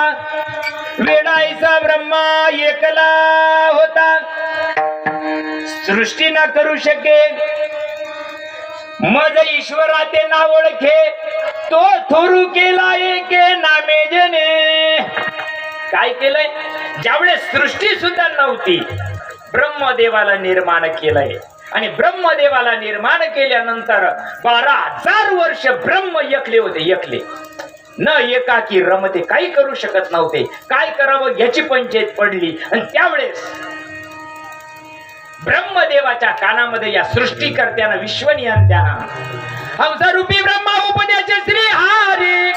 वेडाईचा ब्रह्मा एकला होता. सृष्टी ना करू शके मज ईश्वरा ते ना ओळखे, तो थोरू केला एके नामे जने. काय केलंय? ज्यावेळेस सृष्टी सुद्धा नव्हती, ब्रह्मदेवाला निर्माण केलंय. आणि ब्रह्मदेवाला निर्माण केल्यानंतर 12,000 वर्ष ब्रह्म एकले होते. एकले न एकाकी रमते, काही करू शकत नव्हते. काय करावं याची पंचायत पडली. आणि त्यावेळेस ब्रह्मदेवाच्या कानामध्ये या सृष्टीकर्त्यानं विश्वनियंत्यानं हंसरूपी ब्रह्मा उपद्याचे श्री हरी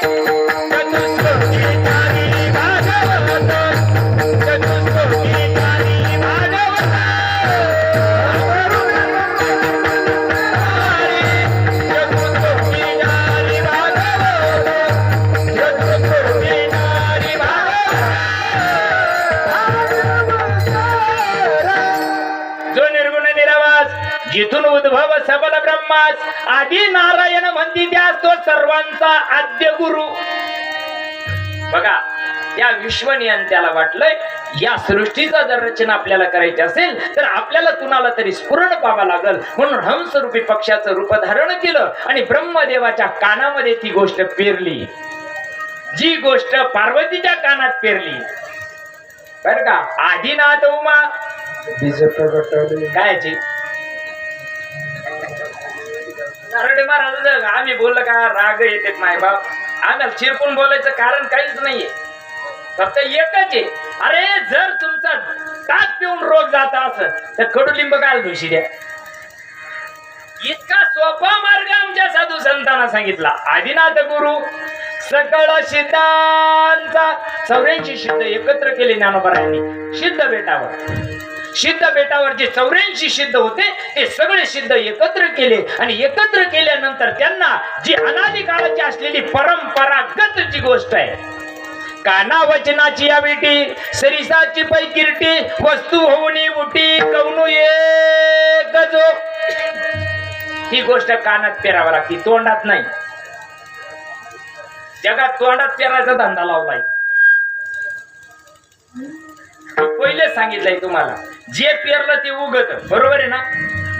जिथून उद्भव सबल ब्रह्मास आदी नारायण म्हणती त्यास तो सर्वांचा आद्य गुरु. बघा, या विश्वनियंत्याला वाटलंय या सृष्टीचा जर रचना आपल्याला करायची असेल तर आपल्याला कुणाला तरी स्फुरण पाहावं लागल. म्हणून हंसरूपी पक्षाचं रूप धारण केलं आणि ब्रह्मदेवाच्या कानामध्ये ती गोष्ट पेरली. जी गोष्ट पार्वतीच्या कानात पेरली बर का. आदिनाथ उमा बीज प्रगटवले कायची नरडे महाराज आम्ही बोललं का राग येते मायबाप. आम्हाला चिरपून बोलायचं कारण काहीच नाहीये, फक्त एकच आहे. अरे जर तुमचा ताक पिऊन रोग जात असत तर कडुलिंब काय दोषी द्या. इतका सोपा मार्ग आमच्या साधू संतांना सांगितला. आदिनाथ गुरु सकळ सिद्धांचा 84 सिद्ध एकत्र केले ज्ञानोबरायांनी. सिद्ध बेटावर जे 84 सिद्ध होते ते सगळे सिद्ध एकत्र केले. आणि एकत्र केल्यानंतर त्यांना जी अनादी काळाची असलेली परंपरागत जी गोष्ट आहे, काना वचनाची या विटी सरिसाची पैकिरटी वस्तू होऊनी उटी कवनू एक जो, ही गोष्ट कानात पेरावं लागते, तोंडात नाही. जगात तोंडात पेरायचा धंदा लावलाय. पहिले सांगितलंय तुम्हाला, जे पेरलं ते उगत. बरोबर आहे ना.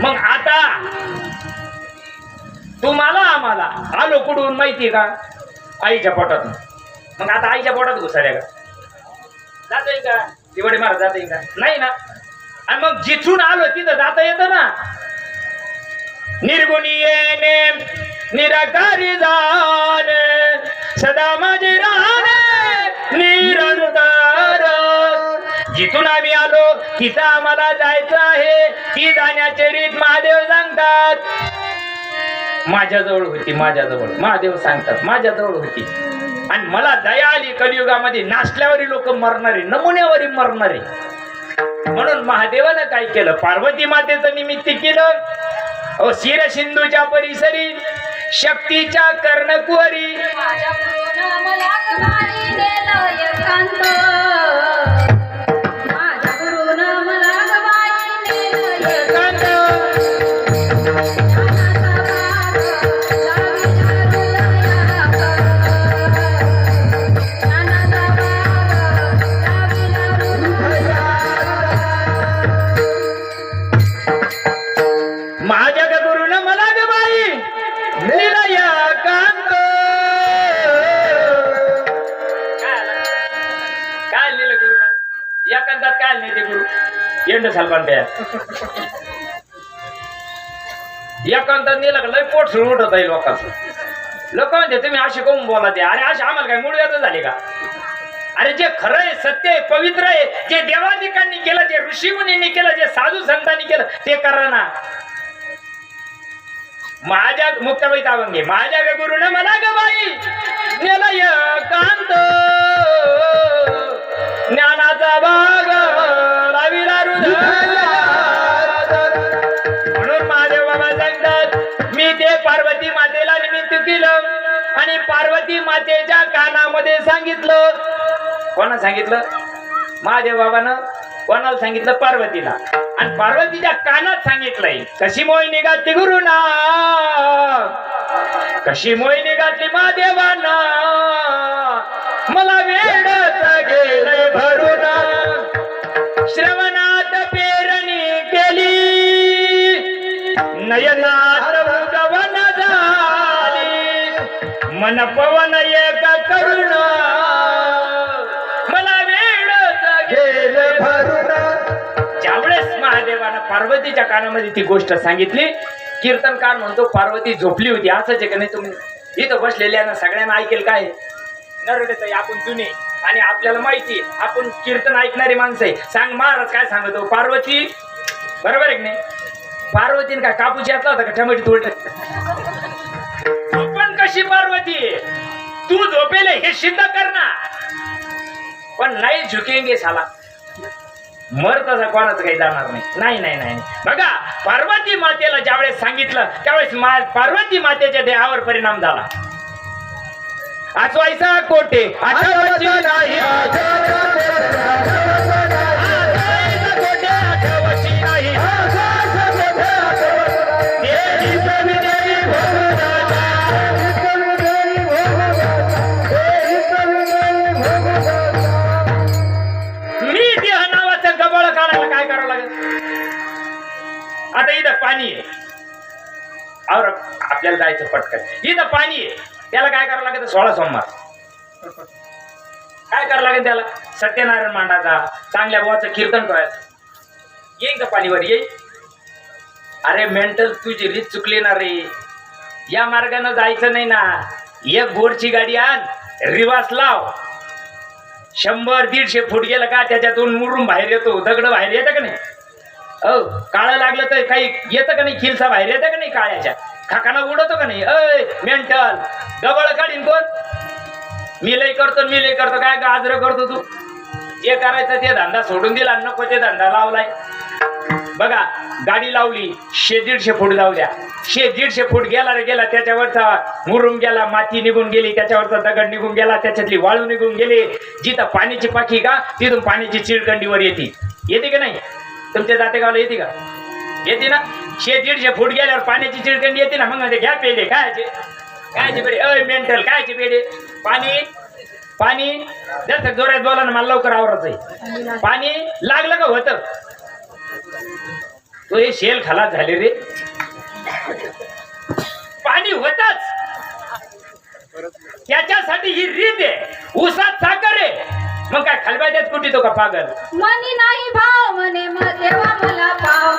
मग आता तुम्हाला आम्हाला आलो कुठून माहितीये का? आईच्या पोटातून. मग आता आईच्या पोटात घुसाड्या का जाता येईल का? दिवाळी महाराज जाता येईल का? नाही ना. आणि मग जिथून आलो तिथं जाता येतं ना. निर्गुणी येणे निराकारी जाणे सदा माझे राहणे निरंतर. जिथून आम्ही आलो तिथं आम्हाला जायचं आहे. ती जाण्याचे रीत महादेव सांगतात. माझ्याजवळ होती, माझ्याजवळ महादेव सांगतात माझ्याजवळ होती. आणि मला दया आली कलियुगामध्ये नाचल्यावरी लोक मरणारे, नमुन्यावरी मरणारे. म्हणून महादेवानं काय केलं? पार्वती मातेचं निमित्त केलं. शिर सिंधूच्या परिसरी शक्तीच्या कर्णकुवरी काय लिहिलं गुरुनं? शालपान प्या एकांत नेलं का लय पोट सुरू उठत आहे लोकांचं लोक म्हणजे तुम्ही असे कोण बोला ते अरे असे आम्हाला काय मुळव्यात झाले का अरे जे खरं आहे सत्य आहे पवित्र आहे जे देवाधिकांनी केलं जे ऋषीमुनींनी केलं जे साधू संतांनी केलं ते करा ना माझ्या मुक्ताबाई तावंगे माझ्या ग गुरुने मला ग बाई नेलय कांत ज्ञानाचा बाग लाविला म्हणून महादेव बाबा सांगतात मी ते पार्वती मातेला निमित्त केलं आणि पार्वती मातेच्या कानामध्ये सांगितलं कोणा सांगितलं महादेव बाबानं कोणाला सांगितलं पार्वतीला आणि पार्वतीच्या कानात सांगितलंय कशी मोहिनी घातली गुरुना कशी मोहिनी घातली महादेवाना मला वेडच गेलंय भरून श्रवणात पेरणी केली नयनात गवन झाली मन पवन एक करुण मला वेडच गेलंय भरून ज्यावेळेस महादेवानं पार्वतीच्या कानामध्ये ती गोष्ट सांगितली कीर्तनकार म्हणतो पार्वती झोपली होती असंच आहे का नाही तुम्ही इथं बसलेल्या ना सगळ्यांना ऐकेल काय नरडेच आपण जुने आणि आपल्याला माहिती आपण कीर्तन ऐकणारी माणसं आहे सांग महाराज काय सांगतो पार्वती बरोबर आहे की नाही पार्वतीने काय कापूस यातला होता का टमाटी तोड पण कशी पार्वती तू झोपेले हे सिद्ध कर ना पण नाही झुकेंगे साला मर तसा कोणाचं काही जाणार नाही नाही नाही बघा पार्वती मातेला ज्यावेळेस सांगितलं त्यावेळेस पार्वती मातेच्या देहावर परिणाम झाला आचवायचा कोटे आठवची नाही आता इथं पाणी आहे और आपल्याला जायचं पटकन इथं पाणी आहे त्याला काय करावं लागेल 16 सोमवार काय करावं लागेल त्याला सत्यनारायण मांडाचा चांगल्या बोवाचं कीर्तन करायचं येईन का पाणीवर येईल अरे मेंटल तुझी रीत चुकली ना रे या मार्गाने जायचं नाही ना एक बोरची गाडी आण रिवास लाव 100-150 फूट गेलं का त्याच्यातून मुरून बाहेर येतो दगड बाहेर येतं का नाही काळं लागलं तर काही येतं का नाही खिलसा बाहेर येतं का नाही काळ्याच्या खाकाना उडवतो का नाही अय मेंटल गबळ काढीन कोण मी लय करतो काय गाजर करतो तू जे करायचं ते धंदा सोडून दिला नको ते धंदा लावलाय बघा गाडी लावली 100-150 फूट जाऊ द्या 100-150 फूट गेला रे गेला त्याच्यावरचा मुरुम गेला माती निघून गेली त्याच्यावरचा दगड निघून गेला त्याच्यातली वाळू निघून गेली जिथं पाण्याची पाखी का तिथून पाण्याची चिळकंडीवर येते का नाही तुमच्या जातेगावला येते का येते ना 100-150 फूट गेल्यावर पाण्याची चिळकंडी येते ना मग म्हणजे घ्या पेढे कायचे पेढे अय मेंटल कायचे पेढे पाणी जास्त जोरात बोला ना मला लवकर आवरायचंय पाणी लागलं का होतं तो हे शेल खलास झाले रे पाणी होतच त्याच्यासाठी ही रीत आहे उसात साखर आहे मग काय खलबाद्यात कुठे तो का पागल मनी नाही भाव म्हणे देवा मला पाव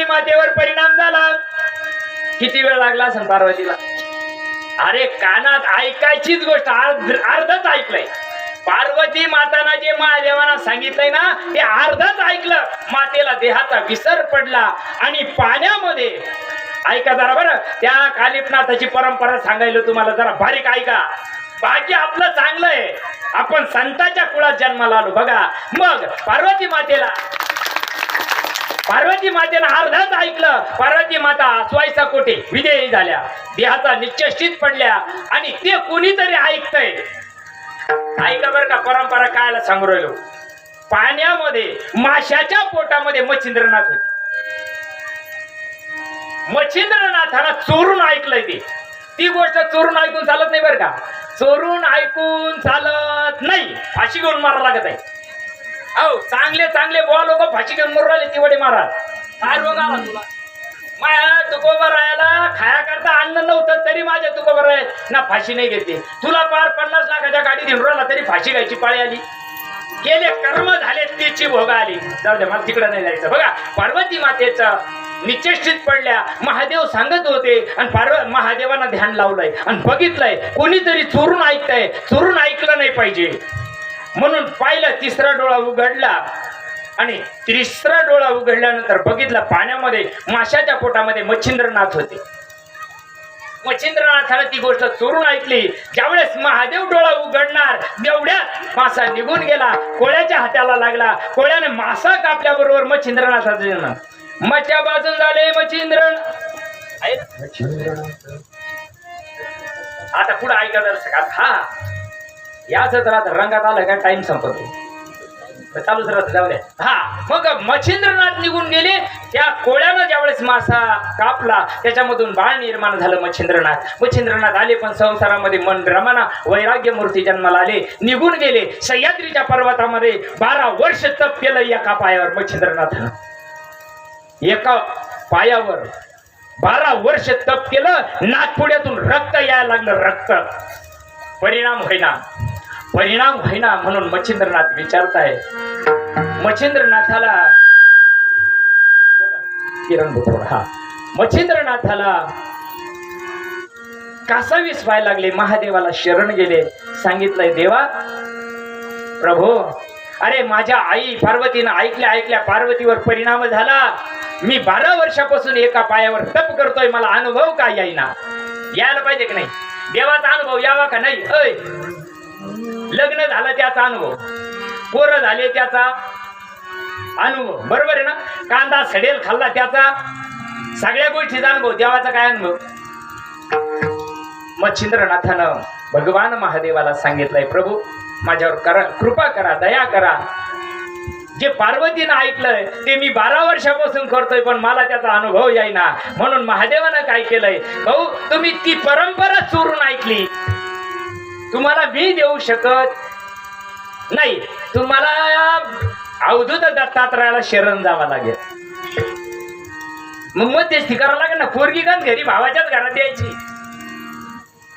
मातेवर परिणाम झाला किती वेळ लागला असेल पार्वतीला अरे कानात ऐकायचीच गोष्ट अर्धच ऐकलंय पार्वती माताना जे महादेवांना सांगितलंय ना ते अर्धच ऐकलं मातेला देहाचा विसर पडला आणि पाण्यामध्ये ऐका जरा बरं त्या कालिपनाथाची परंपरा सांगायला तुम्हाला जरा बारीक ऐका बाकी आपलं चांगलं आहे आपण संतांच्या कुळात जन्माला आलो बघा मग पार्वती मातेनं अर्धच ऐकलं पार्वती माता स्वायसा कोटे विजयी झाल्या देहाचा निश्चित पडल्या आणि ते कोणीतरी ऐकतंय ऐका बरं का परंपरा कायला सांगू राहिलो पाण्यामध्ये माशाच्या पोटामध्ये मच्छिंद्रनाथ होते मच्छिंद्रनाथाला चोरून ऐकलंय ते. ती गोष्ट चोरून ऐकून चालत नाही बरं का. चोरून ऐकून चालत नाही. फाशी घेऊन मारा लागत आहे. अहो चांगले चांगले बुवा लोक फाशी घेऊन मरू राहिले तिवडे महाराज. काय रोग आला तुला? माया तुकोबरायाला खाया करता अन्न नव्हतं तरी माझ्या तुकोबराय ना फाशी नाही घेतली. तुला पार 50 लाखाच्या गाडी घेऊन राहिला तरी फाशी घ्यायची पाळी आली. केले कर्म झाले तिची भोग आली. जाऊ दे मला तिकडं नाही जायचं. बघा पार्वती मातेचा निश्चित पडल्या. महादेव सांगत होते आणि महादेवांना ध्यान लावलंय आणि बघितलंय कोणीतरी चोरून ऐकताय. चोरून ऐकलं नाही पाहिजे म्हणून पाहिलं. तिसरा डोळा उघडला आणि तिसरा डोळा उघडल्यानंतर बघितलं पाण्यामध्ये माशाच्या पोटामध्ये मच्छिंद्रनाथ होते. मच्छिंद्रनाथाने ती गोष्ट चोरून ऐकली. ज्यावेळेस महादेव डोळा उघडणार तेवढ्यात मासा निघून गेला. कोळ्याच्या हाताला लागला. कोळ्याने मासा कापल्याबरोबर मच्छिंद्रनाथाचा जन्म. मच्छा बाजून झाले मच्छिंद्र. आता पुढे ऐकायला हा याच राहत रंगात आलं का टाइम संपतो. चालूच राहत जाऊ द्या. हा मग मच्छिंद्रनाथ निघून गेले. त्या कोळ्यानं ज्यावेळेस मासा कापला त्याच्यामधून बाळ निर्माण झालं मच्छिंद्रनाथ आले पण संसारामध्ये मन रमना वैराग्य मूर्ती जन्माला आले. निघून गेले. सह्याद्रीच्या पर्वतामध्ये 12 वर्ष तप केलं एका पायावर मच्छिंद्रनाथानं. एका पायावर 12 वर्ष तप केलं. नाकपुड्यातून रक्त यायला लागलं. रक्त परिणाम होईना म्हणून मच्छिंद्रनाथ विचारताय. मच्छिंद्रनाथाला कासावीस व्हायला लागले. महादेवाला शरण गेले. सांगितलंय देवा प्रभू अरे माझ्या आई पार्वतीनं ऐकल्या पार्वतीवर परिणाम झाला. मी 12 वर्षापासून एका पायावर तप करतोय. मला अनुभव का येईना? यायला पाहिजे की नाही? देवाचा अनुभव यावा का नाही? लग्न झालं त्याचा अनुभव, पोरं झाले त्याचा अनुभव, बरोबर आहे ना? कांदा सडेल खाल्ला त्याचा, सगळ्या गोष्टीचा अनुभव. देवाचा काय अनुभव? मच्छिंद्रनाथानं भगवान महादेवाला सांगितलंय प्रभू माझ्यावर कृपा करा, दया करा. जे पार्वतीनं ऐकलंय ते मी 12 वर्षापासून करतोय पण मला त्याचा अनुभव येईना. म्हणून महादेवानं काय केलंय? भाऊ तुम्ही ती परंपरा चोरून ऐकली. तुम्हाला मी देऊ शकत नाही. तुम्हाला अवधूत दत्तात्रयाला शरण जावं लागेल. मग मध्यस्थी करावं लागेल ना. पोरगी गण घरी भावाच्याच घरात यायची.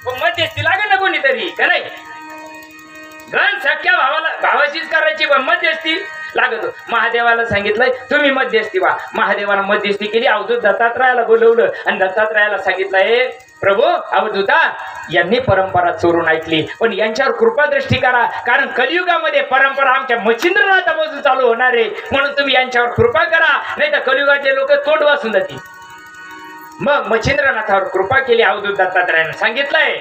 मग मध्यस्थी लागेल ना कोणीतरी का नाही? गण सख्या भावाचीच करायची पण मध्यस्थी लागत. महादेवाला सांगितलंय तुम्ही मध्यस्थी व्हा. महादेवाला मध्यस्थी केली. अवधूत दत्तात्रयाला बोलवलं आणि दत्तात्रयाला सांगितलंय प्रभू अवधूता यांनी परंपरा चोरून ऐकली पण यांच्यावर कृपादृष्टी करा. कारण कलियुगामध्ये परंपरा आमच्या मच्छिंद्रनाथापासून चालू होणार आहे. म्हणून तुम्ही यांच्यावर कृपा करा नाही तर कलियुगातले लोक तोंड वाचून जातील. मग मच्छिंद्रनाथावर कृपा केली. अवधूत दत्तात्रयानं सांगितलंय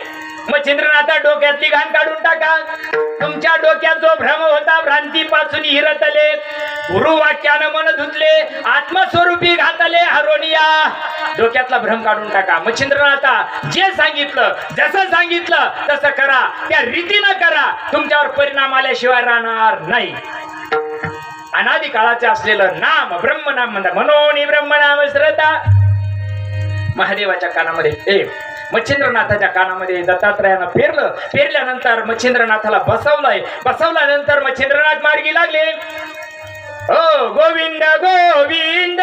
मच्छिंद्रनाथा डोक्यातली घाण काढून टाका. तुमच्या डोक्यात जो भ्रम होता भ्रांतीपासून हिरतले, गुरुवाक्यानं मन धुतले, आत्मस्वरूपी घातले हरोनिया. डोक्यातला भ्रम काढून टाका. मच्छिंद्रनाथा जे सांगितलं जसं सांगितलं तसं करा. त्या रीतीनं करा. तुमच्यावर परिणाम आल्याशिवाय राहणार नाही. अनादि काळाचे असलेलं नाम ब्रह्मनाम मनोनी ब्रह्मनाम श्रद्धा महादेवाच्या कानामध्ये मच्छिंद्रनाथाच्या कानामध्ये दत्तात्रयानं फेरलं. फेरल्यानंतर मच्छिंद्रनाथाला बसवल्यानंतर मच्छिंद्रनाथ मार्गी लागले. ओ गोविंद गोविंद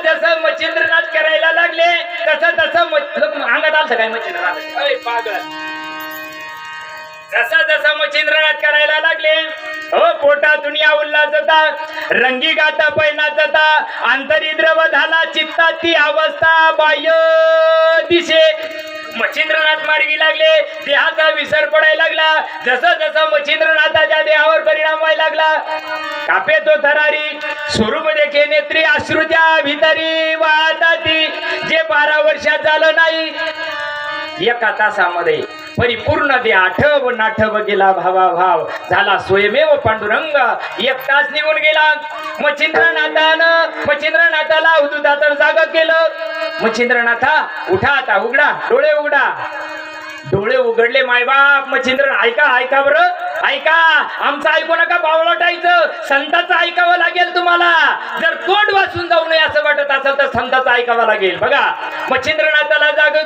जसं मच्छिंद्रनाथ करायला लागले तसं अंगात आलं काय मच्छिंद्रनाथ अय पागल जसं मच्छिंद्रनाथ करायला लागले हो पोटातून या उल्हासता रंगी गाता पैनाचता आंतरी द्रव झाला चित्तात ती अवस्था बाह्य दिशे मच्छिंद्रनाथ मार्गी लागले देहाचा विसर पडायला लागला जसं मच्छिंद्रनाथाच्या देहावर परिणाम व्हायला लागला कापे तो थरारी स्वरूप देखे नेत्री अश्रुत्या भितरी वाहताती जे 12 वर्षात झालं नाही एका तासामध्ये परिपूर्ण ते आठव नाठव गेला भावाभाव झाला स्वयमेव पांडुरंग 1 तास निघून गेला मच्छिंद्रनाथाला उदुदातर जागा केलं मच्छिंद्रनाथा उठा आता उघडा डोळे उघडले मायबाप मच्छिंद्र ऐका बरं ऐका आमचं ऐकू नका बावळटायचं संतांचं ऐकावं लागेल तुम्हाला जर तोंड वाचून जाऊ नये असं वाटत असेल तर संतांचं ऐकावं लागेल बघा मच्छिंद्रनाथाला जागा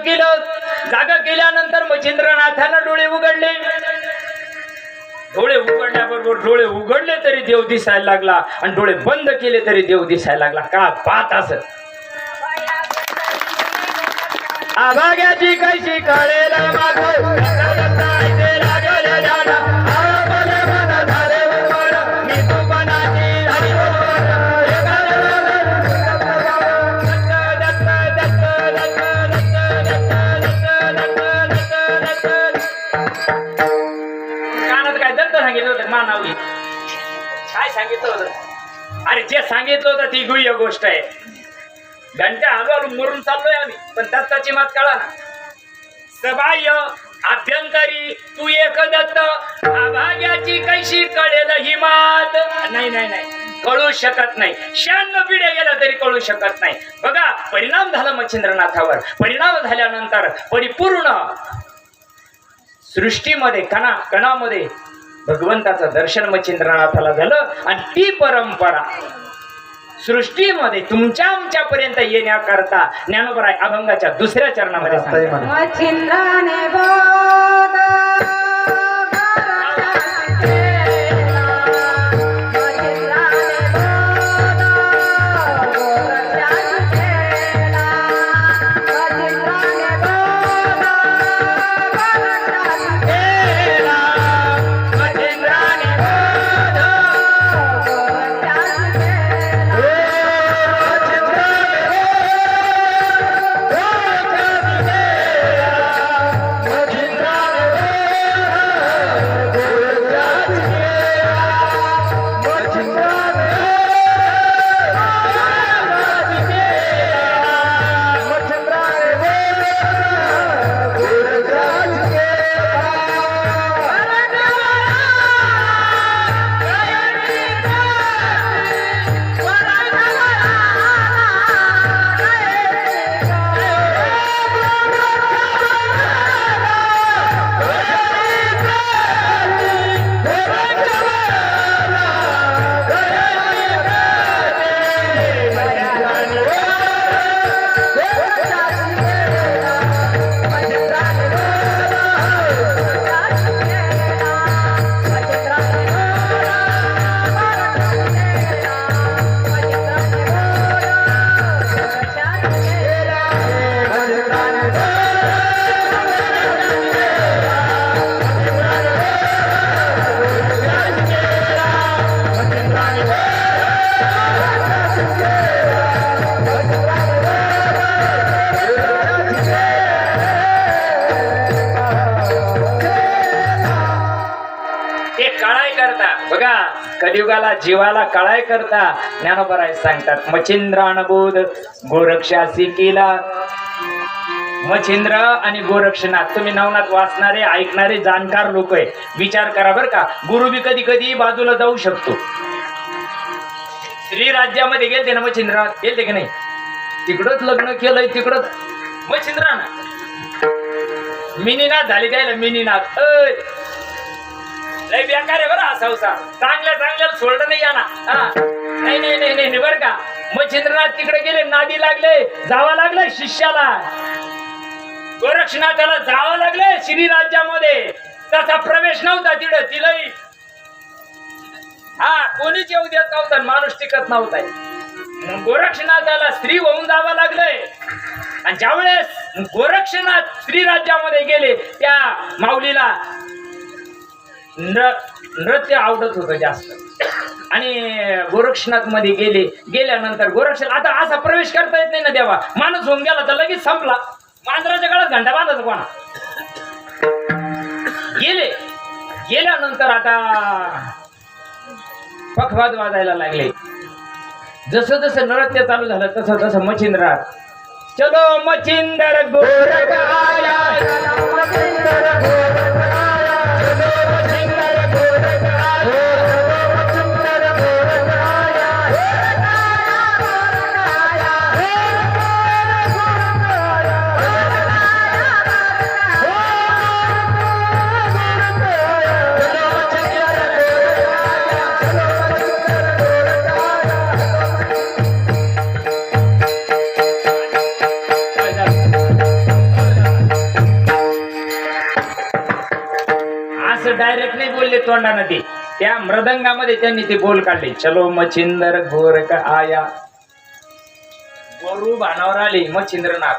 केल्यानंतर मच्छिंद्रनाथानं डोळे उघडल्याबरोबर डोळे उघडले तरी देव दिसायला लागला आणि डोळे बंद केले तरी देव दिसायला लागला का पाहत असं आभाग्याची कैशी कळेल कानात काय दत्त सांगितलं होतं मानावली काय सांगितलं होतं अरे जे सांगितलं होतं ती गुह्य गोष्ट आहे घंटा हळूहळू मरून चाललोय आम्ही पण दत्ताची मात कळा ना सबाह्य आभ्यंतरी तू एक दत्त आभाग्याची कैशी कळेल ही मात नाही कळू शकत नाही 96 पिढ्या गेल्या तरी कळू शकत नाही बघा परिणाम झाला मच्छिंद्रनाथावर परिणाम झाल्यानंतर परिपूर्ण सृष्टीमध्ये कणामध्ये भगवंताचं दर्शन मच्छिंद्रनाथाला झालं आणि ती परंपरा सृष्टीमध्ये तुमच्या आमच्यापर्यंत येण्याकरता ज्ञानोबराय अभंगाच्या 2ऱ्या चरणामध्ये सांगतात मच्छिंद्राने बोध बघा कलियुगाला जीवाला कळाय करता ज्ञानोबराय सांगतात मच्छिंद्रानबोध गोरक्षासी केला मच्छिंद्र आणि गोरक्षनाथ तुम्ही नवनाथ वाचणारे ऐकणारे जाणकार लोक आहे विचार करा बर का गुरु बी कधी कधी बाजूला जाऊ शकतो श्री राज्यामध्ये गेलते ना मच्छिंद्रनाथ गेलते की नाही तिकडच लग्न केलंय तिकडच मच्छिंद्रानाथ मिनीनाथ झाली द्यायला मिनीनाथ लय बेकार आहे बरं हा संसार चांगल्या सोडलं नाही याना नाही बरं का मच्छिंद्रनाथ तिकडे गेले नादी लागले जावं लागलं शिष्याला गोरक्षनाथाला जावं लागले श्री राज्यामध्ये तसा प्रवेश नव्हता तिथं तिलाही कोणीच येऊ देत नव्हता माणूस टिकत नव्हता मग गोरक्षनाथाला स्त्री होऊन जावं लागलंय. आणि ज्यावेळेस गोरक्षनाथ स्त्री राज्यामध्ये गेले त्या माऊलीला नृत्य आवडत होतं जास्त. आणि गोरक्षनाथ मध्ये गेल्यानंतर गोरक्षनाथ आता असा प्रवेश करता येत नाही ना देवा. माणूस होऊन गेला तर लगेच संपला. मांजराच्या गळ्यात घंटा बांधायचा कोणा. गेल्यानंतर आता पखवाद वाजायला लागले. जसं जसं नृत्य चालू झालं तसं तसं मच्छिंद्रात चलो मच्छिंदर गोरख आया, चलो मच्छिंदर गोरख आया, चलो मच्छिंदर गोरख आया, चलो मच्छिंदर गोरख आया, गोरख आया, गोरख आया, चलो मच्छिंदर गोरख आया, चलो मच्छिंदर गोरख असं डायरेक्ट नाही बोलले तोंडाने ते. त्या मृदंगामध्ये त्यांनी ते बोल काढले. चलो मच्छिंदर गोरख आया. गुरु भानावर आले मच्छिंद्रनाथ.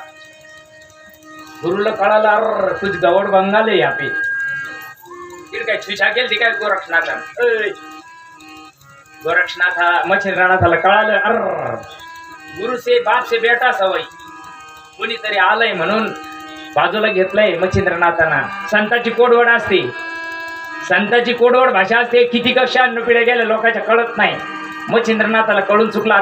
गुरुला कळाला अर तुझ गवड बंगाले या पे. काय छुछा केली काय गोरक्षनाथा. गोरक्षनाथा मच्छिंद्रनाथाला कळालं अर गुरु से बाप से बेटा सवय. कोणीतरी आलंय म्हणून बाजूला घेतलंय मच्छिंद्रनाथांना. संतांची कोडवड असते. संतांची कोडवड भाषा असते. किती कशा पिढ्या गेल्या लोकांच्या कळत नाही. मच्छिंद्रनाथाला कळून चुकला.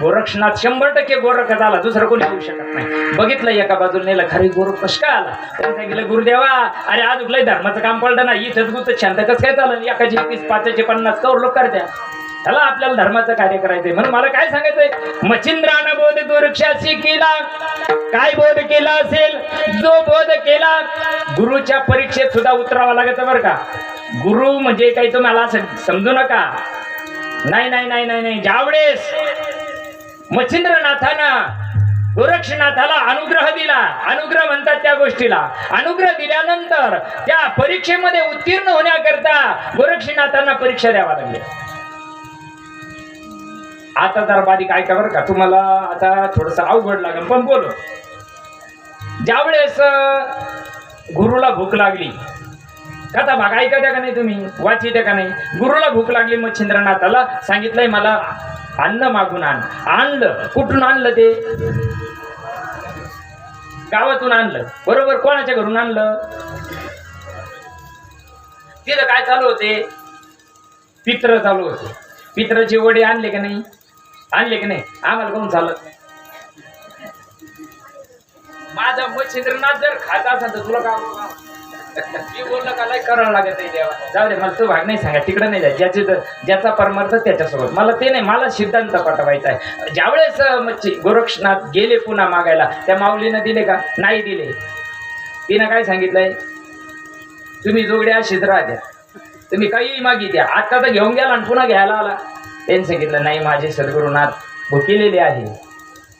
गोरक्षनाथ 100% गोरख झाला. दुसरं कोणी होऊ शकत नाही. बघितलं एका बाजूला नेलं. खरी गोरख कस काय आला. त्यांनी सांगितलं गुरुदेवा अरे आज उगलंय धर्माचं काम पडलं ना. इथंच गुत शांत कस काय चाललं. एकाची 20 5चे 50 कौर लोक करत्या. त्याला आपल्याला धर्माचं कार्य करायचंय. म्हणून मला काय सांगायचंय. मच्छिंद्रानं बोध गोरक्षाशी केला. काय बोध केला असेल. जो बोध केला गुरुच्या परीक्षेत सुद्धा उतरावा लागत बरं का. गुरु म्हणजे काही तुम्हाला असं समजू नका. नाही नाही नाही नाही नाही. ज्यावेळेस मच्छिंद्रनाथानं गोरक्षनाथाला अनुग्रह दिला. अनुग्रह म्हणतात त्या गोष्टीला. अनुग्रह दिल्यानंतर त्या परीक्षेमध्ये उत्तीर्ण होण्याकरता गोरक्षनाथांना परीक्षा द्यावा लागली. आता जरा बारीक ऐका बरं का. तुम्हाला आता थोडस अवघड लागेल पण बोलो. ज्यावेळेस गुरुला भूक लागली. कथा भाग ऐका द्या का नाही तुम्ही. वाची द्या का नाही. गुरुला भूक लागली. मच्छिंद्रनाथाला सांगितलंय मला अन्न मागून आण. आणलं. कुठून आणलं ते. गावातून आणलं. बरोबर. कोणाच्या घरून आणलं. तिथं काय चालू होते. पित्र चालू होते. पित्राचे वडे आणले का नाही. आणले की नाही. आम्हाला कोण चालत नाही. माझा मच्छिंद्रनाथ जर खाता असेल तर तुला का मी बोललं का लय करावं लागत नाही देवा. जाऊ दे मला तो भाग नाही सांगा. तिकडे नाही जाय. ज्याचा परमार्थ त्याच्यासोबत. मला ते नाही. मला सिद्धांत पटवायचा आहे. ज्यावेळेस गोरक्षनाथ गेले पुन्हा मागायला त्या माऊलीनं दिले का नाही दिले. तिनं काय सांगितलंय तुम्ही जोगड्या शिद्रा द्या. तुम्ही काही मागी द्या. आता तर घेऊन गेला आणि पुन्हा घ्यायला आला. त्यांनी सांगितलं नाही माझे सद्गुरुनाथ भुकेलेले आहे.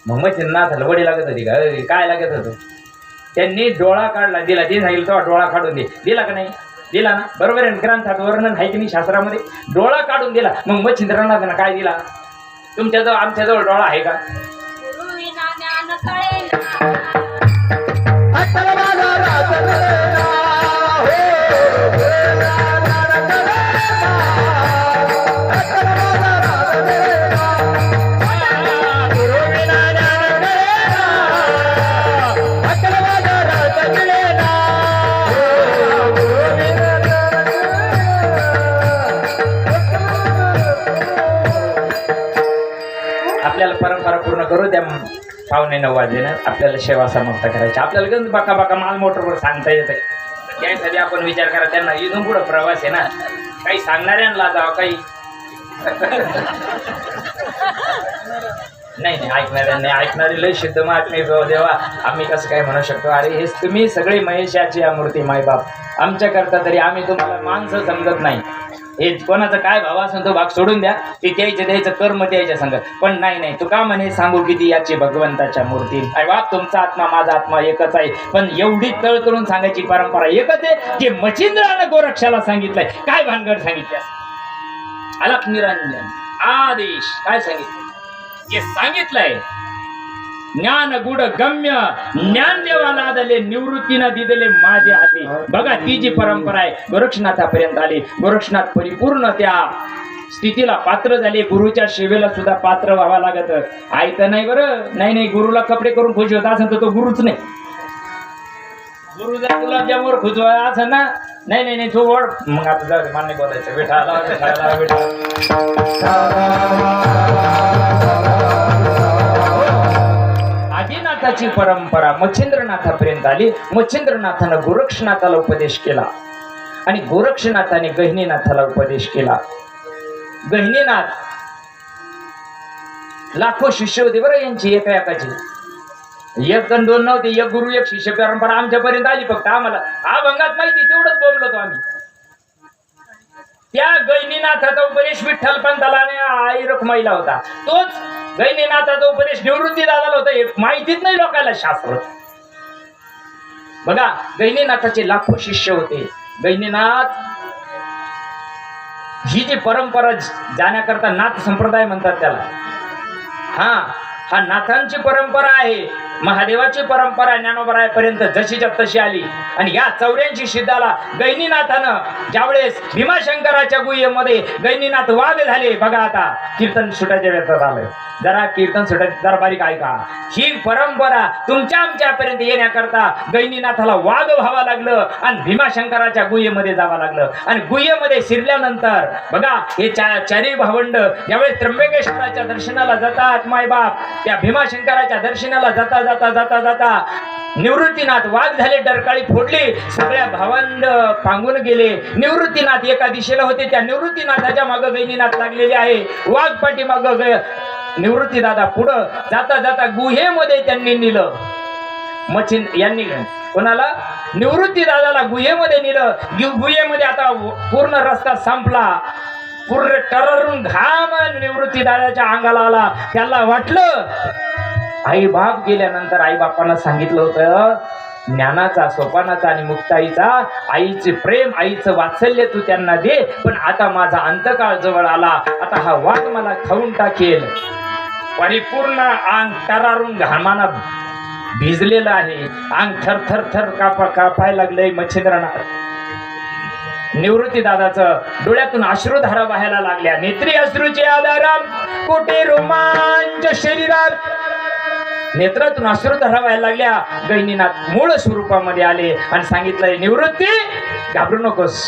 मग मच्छिंद्रनाथाला वडी लागत होती का. काय लागत होतं. त्यांनी डोळा काढला. दिला. ते सांगितलं तो डोळा काढून दे. दिला का नाही. दिला ना. बरोबर आहे. ग्रंथात वर्णन आहे की नाही शास्त्रामध्ये. डोळा काढून दिला. मग मच्छिंद्रनाथांना काय दिला. तुमच्याजवळ आमच्याजवळ डोळा आहे का. आपल्याला परंपरा पूर्ण करू द्या. 8:45 वाजले ना. आपल्याला सेवा समाप्त करायची. आपल्याला गंज बाका बाका माल मोटरवर सांगता येत आहे. त्यासाठी आपण विचार करा. त्यांना इथून पुढं प्रवास आहे ना. काही सांगणाऱ्यांना जावं काही नाही नाही ऐकणाऱ्यांनी. ऐकणारी लय शुद्ध महात्मे देवा. आम्ही कसं काय म्हणू शकतो. अरे हेच तुम्ही सगळे महेशाची मूर्ती मायबाप. आमच्याकरता तरी आम्ही तुम्हाला माणसं समजत नाही. हे कोणाचा काय भाव असेल तो भाग सोडून द्या. ते द्यायचं कर्म द्यायच्या संग. पण नाही नाही तू का म्हणे सांगू किती याची भगवंताच्या मूर्ती. अरे बाप तुमचा आत्मा माझा आत्मा एकच आहे. पण एवढी तळ करून सांगायची परंपरा एकच आहे. जे मच्छिंद्रानं गोरक्षाला सांगितलंय. काय भानगड सांगितलं. अलप निरंजन आदेश काय सांगितलं. जे सांगितलंय ज्ञान गुड गम्य ज्ञान देवाला आदले निवृत्तीनं दिलेले माझे हाती. बघा ती जी परंपरा आहे गोरक्षनाथापर्यंत आली. गोरक्षनाथ परिपूर्ण त्या स्थितीला पात्र झाले. गुरुच्या सेवेला सुद्धा पात्र व्हावा लागत. आई तर नाही बरं. नाही गुरुला कपडे करून खुश होता असं तर तो गुरुच नाही. गुरु जर गुलाबजामवर खुश असं ना नाही तो वड मग आता जाऊ दे, मला नाही बोलायचं. विठाला आदिनाथाची परंपरा मच्छिंद्रनाथापर्यंत आली. मच्छिंद्रनाथानं गोरक्षनाथाला उपदेश केला आणि गोरक्षनाथाने गहिनीनाथाला उपदेश केला. गहिनीनाथ लाखो शिष्य होते बरं यांची एकाची. एक जण दोन नव्हते. एक गुरु एक शिष्य परंपरा आमच्यापर्यंत आली. फक्त आम्हाला अभंगात माहिती तेवढंच बोललो तो आम्ही. त्या गहिनीनाथाचा उपदेश विठ्ठल पंताला आणि आई रखुमाईला होता. तोच गहिनीनाथाचा उपदेश निवृत्ती दादाला होता. हे माहितीच नाही लोकांना शास्त्र. बघा गहिनीनाथाचे लाखो शिष्य होते. गहिनीनाथ ही जी परंपरा जाण्याकरता नाथ संप्रदाय म्हणतात त्याला. हा नाथांची परंपरा आहे. महादेवाची परंपरा ज्ञानोबरायापर्यंत जशीच्या तशी आली. आणि या 84 सिद्धाला गहिनीनाथानं ज्यावेळेस भीमाशंकराच्या गुहेमध्ये गहिनीनाथ वाघ झाले. बघा आता कीर्तन सुटायच्या वेळेत आलंय. जरा कीर्तन सुटायचं जरा बारीक ऐका. ही परंपरा तुमच्या आमच्यापर्यंत येण्याकरता गहिनीनाथाला वाघ व्हावं लागलं आणि भीमाशंकराच्या गुहेमध्ये जावं लागलं. आणि गुहेमध्ये शिरल्यानंतर बघा हे चारी भावंड ज्यावेळेस त्र्यंबकेश्वराच्या दर्शनाला जातात मायबाप, त्या भीमाशंकराच्या दर्शनाला जाता जाता जाता जाता निवृत्तीनाथ वाघ झाले. डरकाळी फोडली. सगळ्या भावंड पांगून गेले. निवृत्तीनाथ एका दिशेला होते. त्या निवृत्तीनाथाच्या मागं गहिनीनाथ लागलेले आहे. वाघ पाठीमागं निवृत्ती दादा पुढं जाता जाता गुहेमध्ये त्यांनी नेलं. यांनी कोणाला? निवृत्ती दादाला गुहेमध्ये नेलं. गुहेमध्ये आता पूर्ण रस्ता संपला. पूर्ण टररून घाम निवृत्ती दादाच्या अंगाला आला. त्याला वाटलं आई बाप गेल्यानंतर आई बापांना सांगितलं होतं ज्ञानाचा सोपानाचा आणि मुक्ताईचा आईचे प्रेम आईचं वात्सल्य तू त्यांना दे. पण आता माझा अंतकाळ जवळ आला. आता हा वाघ मला खाऊन टाकेल. परिपूर्ण अंग टरारून घामाना भिजलेलं आहे. अंग थर थर थर कापायला लागलंय. मच्छिंद्रनाथ निवृत्ती दादाचं डोळ्यातून अश्रुधारा वाहायला लागल्या. नेत्री अश्रूचे आधाराम कोटे रोमांच शरीरात. नेत्रातून अश्रुधारा व्हायला लागल्या. गहिनीनाथ मूळ स्वरूपामध्ये आले आणि सांगितलंय निवृत्ती घाबरू नकोस.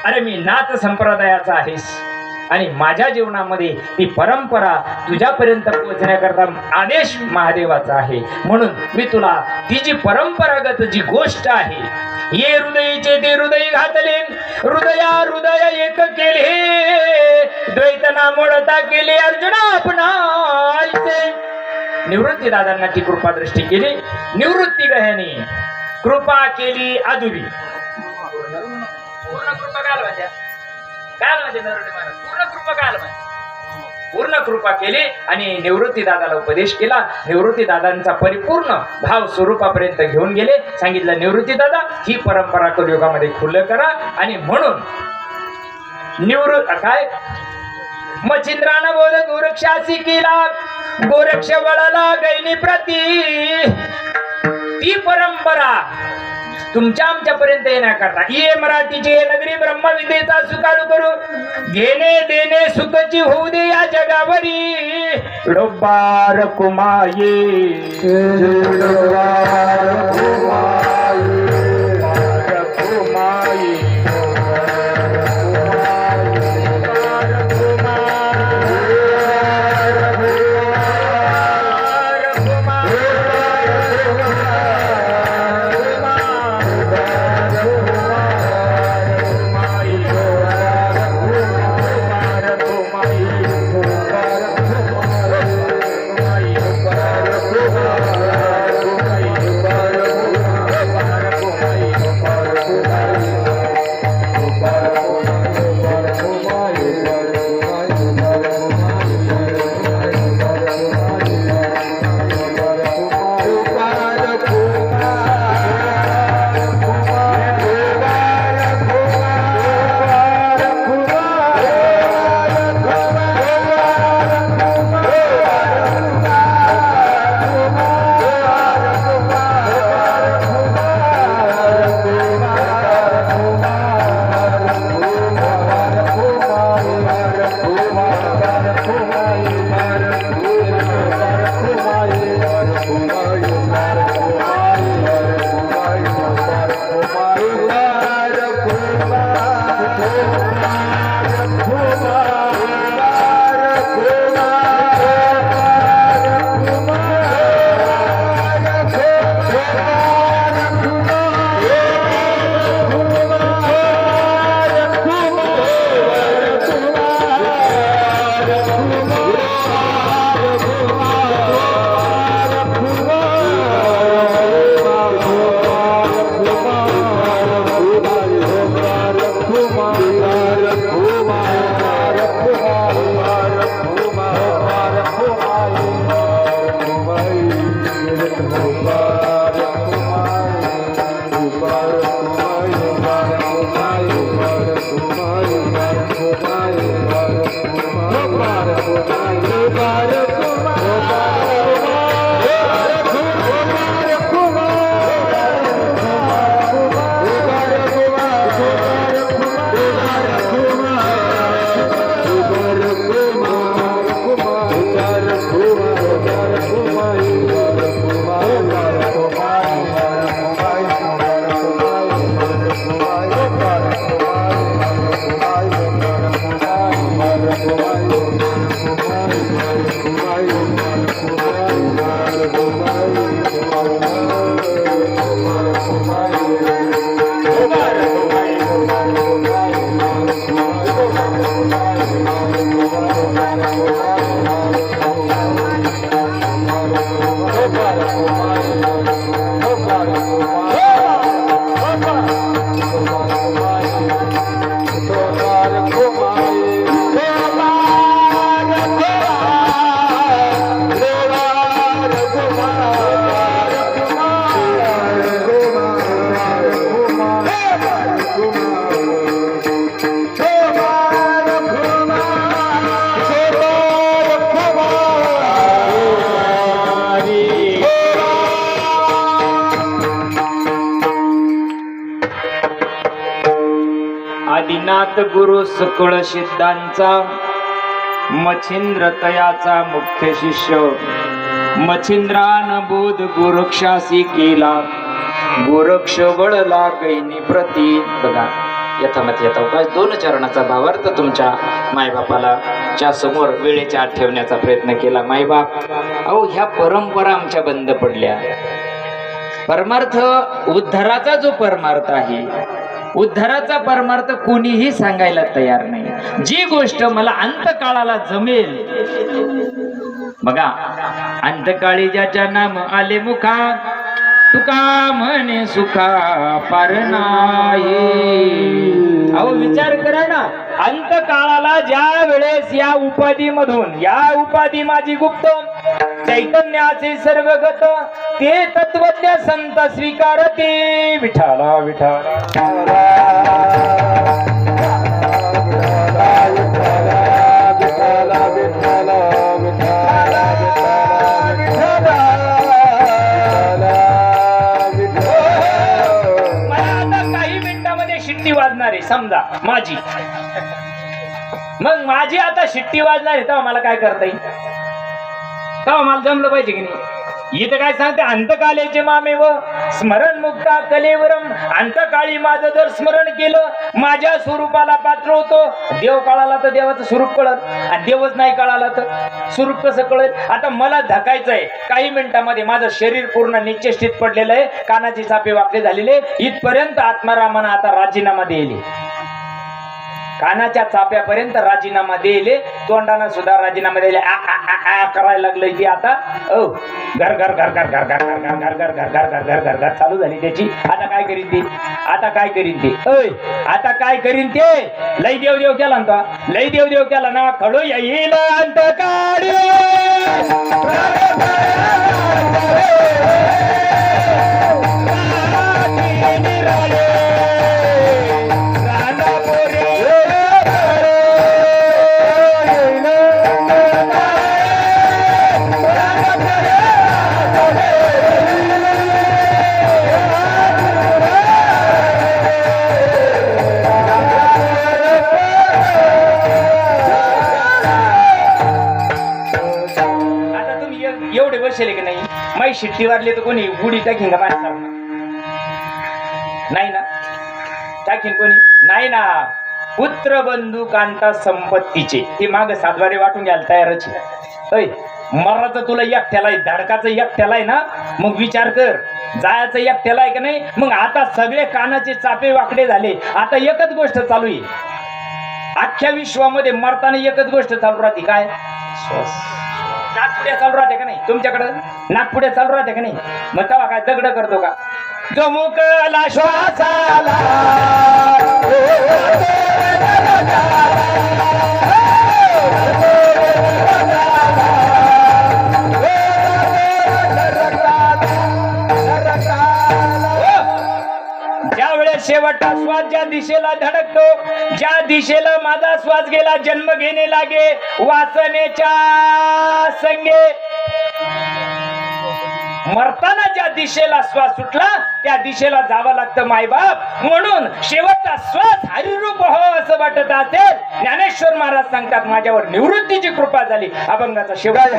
अरे मी नाथ संप्रदायाचा आहेस आणि माझ्या जीवनामध्ये ती परंपरा तुझ्यापर्यंत पोहोचण्याकरता आदेश महादेवाचा आहे. म्हणून मी तुला ती जी परंपरागत जी गोष्ट आहे ये हृदयीचे ते हृदय घातले हृदय एक केले द्वैतना मोडता केले अर्जुना आपणाचे. निवृत्ती दादांना ती कृपा दृष्टी केली. निवृत्ती गह्याने कृपा केली अधुरी. पूर्ण कृपा काय म्हणजे पूर्ण कृपा काय म्हणजे पूर्ण कृपा केली आणि निवृत्ती दादाला उपदेश केला. निवृत्ती दादांचा परिपूर्ण भाव स्वरूपापर्यंत घेऊन गेले. सांगितलं निवृत्ती दादा ही परंपरा कलियुगामध्ये खुल्लं करा. आणि म्हणून काय मच्छिंद्रानं बोल गोरक्षासी केला गोरक्ष वळला गैनी प्रती. ती परंपरा तुमच्या आमच्यापर्यंत येण्याकरता ये मराठीची नगरी ब्रह्मविद्येचा सुकाळू करू घेणे देणे सुखची होऊ दे या जगावरी. डोबार कुमाये सद्गुरु सकळ सिद्धांचा मच्छिंद्र तयाचा मुख्य शिष्य मच्छिंद्रान बोध गोरक्षासी केला गोरक्ष वळला गैनी प्रती. बघा यथामत यथावकाश 2 चरणाचा भावार्थ तुमच्या मायबापाला च्या समोर वेळेच्या आत ठेवण्याचा प्रयत्न केला. मायबाप अहो ह्या परंपरा आमच्या बंद पडल्या. परमार्थ उद्धाराचा जो परमार्थ आहे उद्धाराचा परमार्थ कोणीही सांगायला तयार नाही. जी गोष्ट मला अंतकाळाला जमेल. बघा अंतकाळी ज्याच्या नाम आले मुखा तुका म्हणे सुखा पार नाही. अहो विचार करा ना अंतकाळाला ज्या वेळेस या उपाधीमधून या उपाधी माझी गुप्त चैतन्याचे सर्वगत ते तत्वज्ञ संत स्वीकारते विठाला विठाला. शिट्टी वाजणार आहे समजा माझी. मग माझी आता शिट्टी वाजणार आहे तेव्हा मला काय करता येईल. तेव्हा मला जमलं पाहिजे की नाही. इथं काय सांगते अंतकालेचे मामे व स्मरण मुक्ता कलेवरम. अंतकाळी माझं जर स्मरण केलं माझ्या स्वरूपाला पात्र होतो. देव कळाला तर देवाचं स्वरूप कळत आणि देवच नाही कळाला तर स्वरूप कसं कळेल. आता मला धकायचंय काही मिनिटांमध्ये माझं शरीर पूर्ण निश्चेष्टित पडलेलं आहे. कानाची चापे वाकडे झालेले इथपर्यंत आत्मारामानं आता राजीनामा दिले. कानाच्या चाप्यापर्यंत राजीनामा दिले. तोंडानं सुद्धा राजीनामा दिले. करायला लागलं की आता घर घर घर घर घर घर घर घर घर घर घर घर घर घर घर घर चालू झाली त्याची. आता काय करीन ती आता काय करीन ती आता काय करीन ते. लय देव देव केला ना लय देव देव केला ना खडू येईल अंतकाळी की नाही. माई शिट्टी वारली तर कोणी गुढी टाकीन का माझ्या नाही ना. टाकीन कोणी नाही ना. पुत्र बंधू कांता संपत्तीचे ते माग सातवारे वाटून घ्यायला तयारच आहे. मराचं तुला एकट्याला आहे धडकाचं एकट्याला आहे ना. मग विचार कर जायचं एकट्याला आहे का नाही. मग आता सगळे कानाचे चापे वाकडे झाले. आता एकच गोष्ट चालू आहे अख्ख्या विश्वामध्ये. मरताना एकच गोष्ट चालू राहते काय श्वास. नागपुड्या चालू राहते का नाही तुमच्याकडं. नागपुड्या चालू राहते का नाही. मग तेव्हा काय दगड करतो का. जो मुकला श्वासाला ज्या वेळेस शेवटचा श्वास ज्या दिशेला धडकतो ज्या दिशेला माझा श्वास गेला जन्म घेणे लागे वासनेच्या संगे. मरताना ज्या दिशेला श्वास सुटला त्या दिशेला जावं लागतं मायबाप. म्हणून शेवटचा श्वास हरिरूप हो असं वाटत असेल. ज्ञानेश्वर महाराज सांगतात माझ्यावर निवृत्तीची कृपा झाली. अभंगाचा शेवट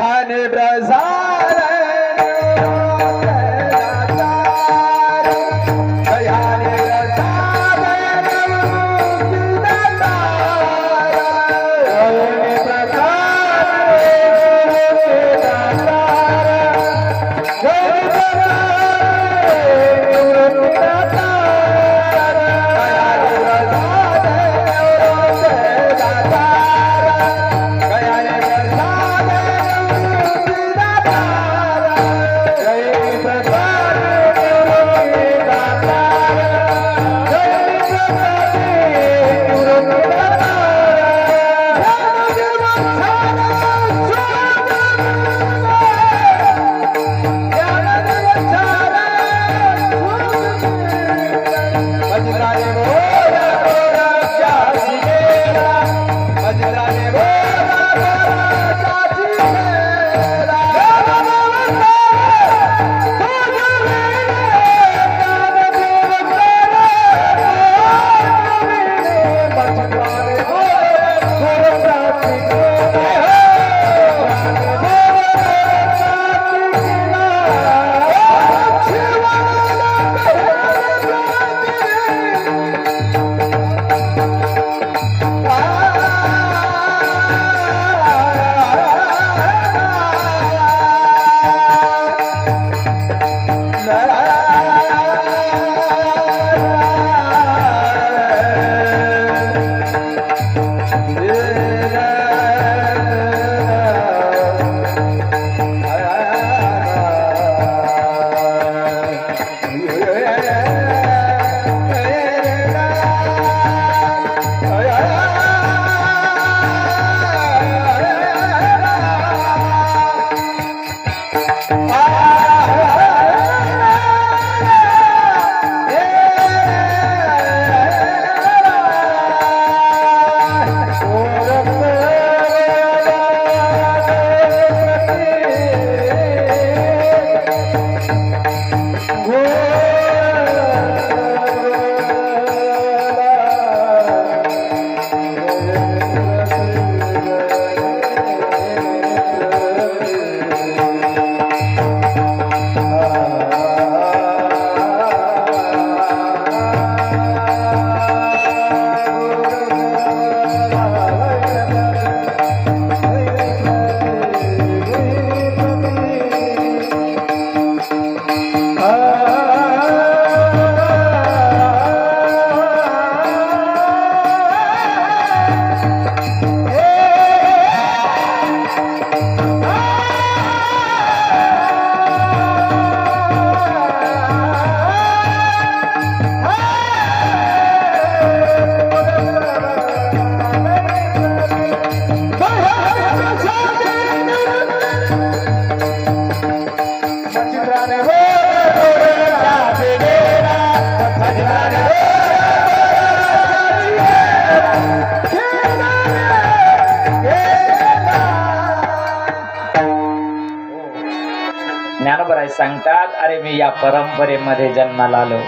ज्ञानोबराय सांगतात, अरे मी या परंपरेमध्ये जन्माला आलो,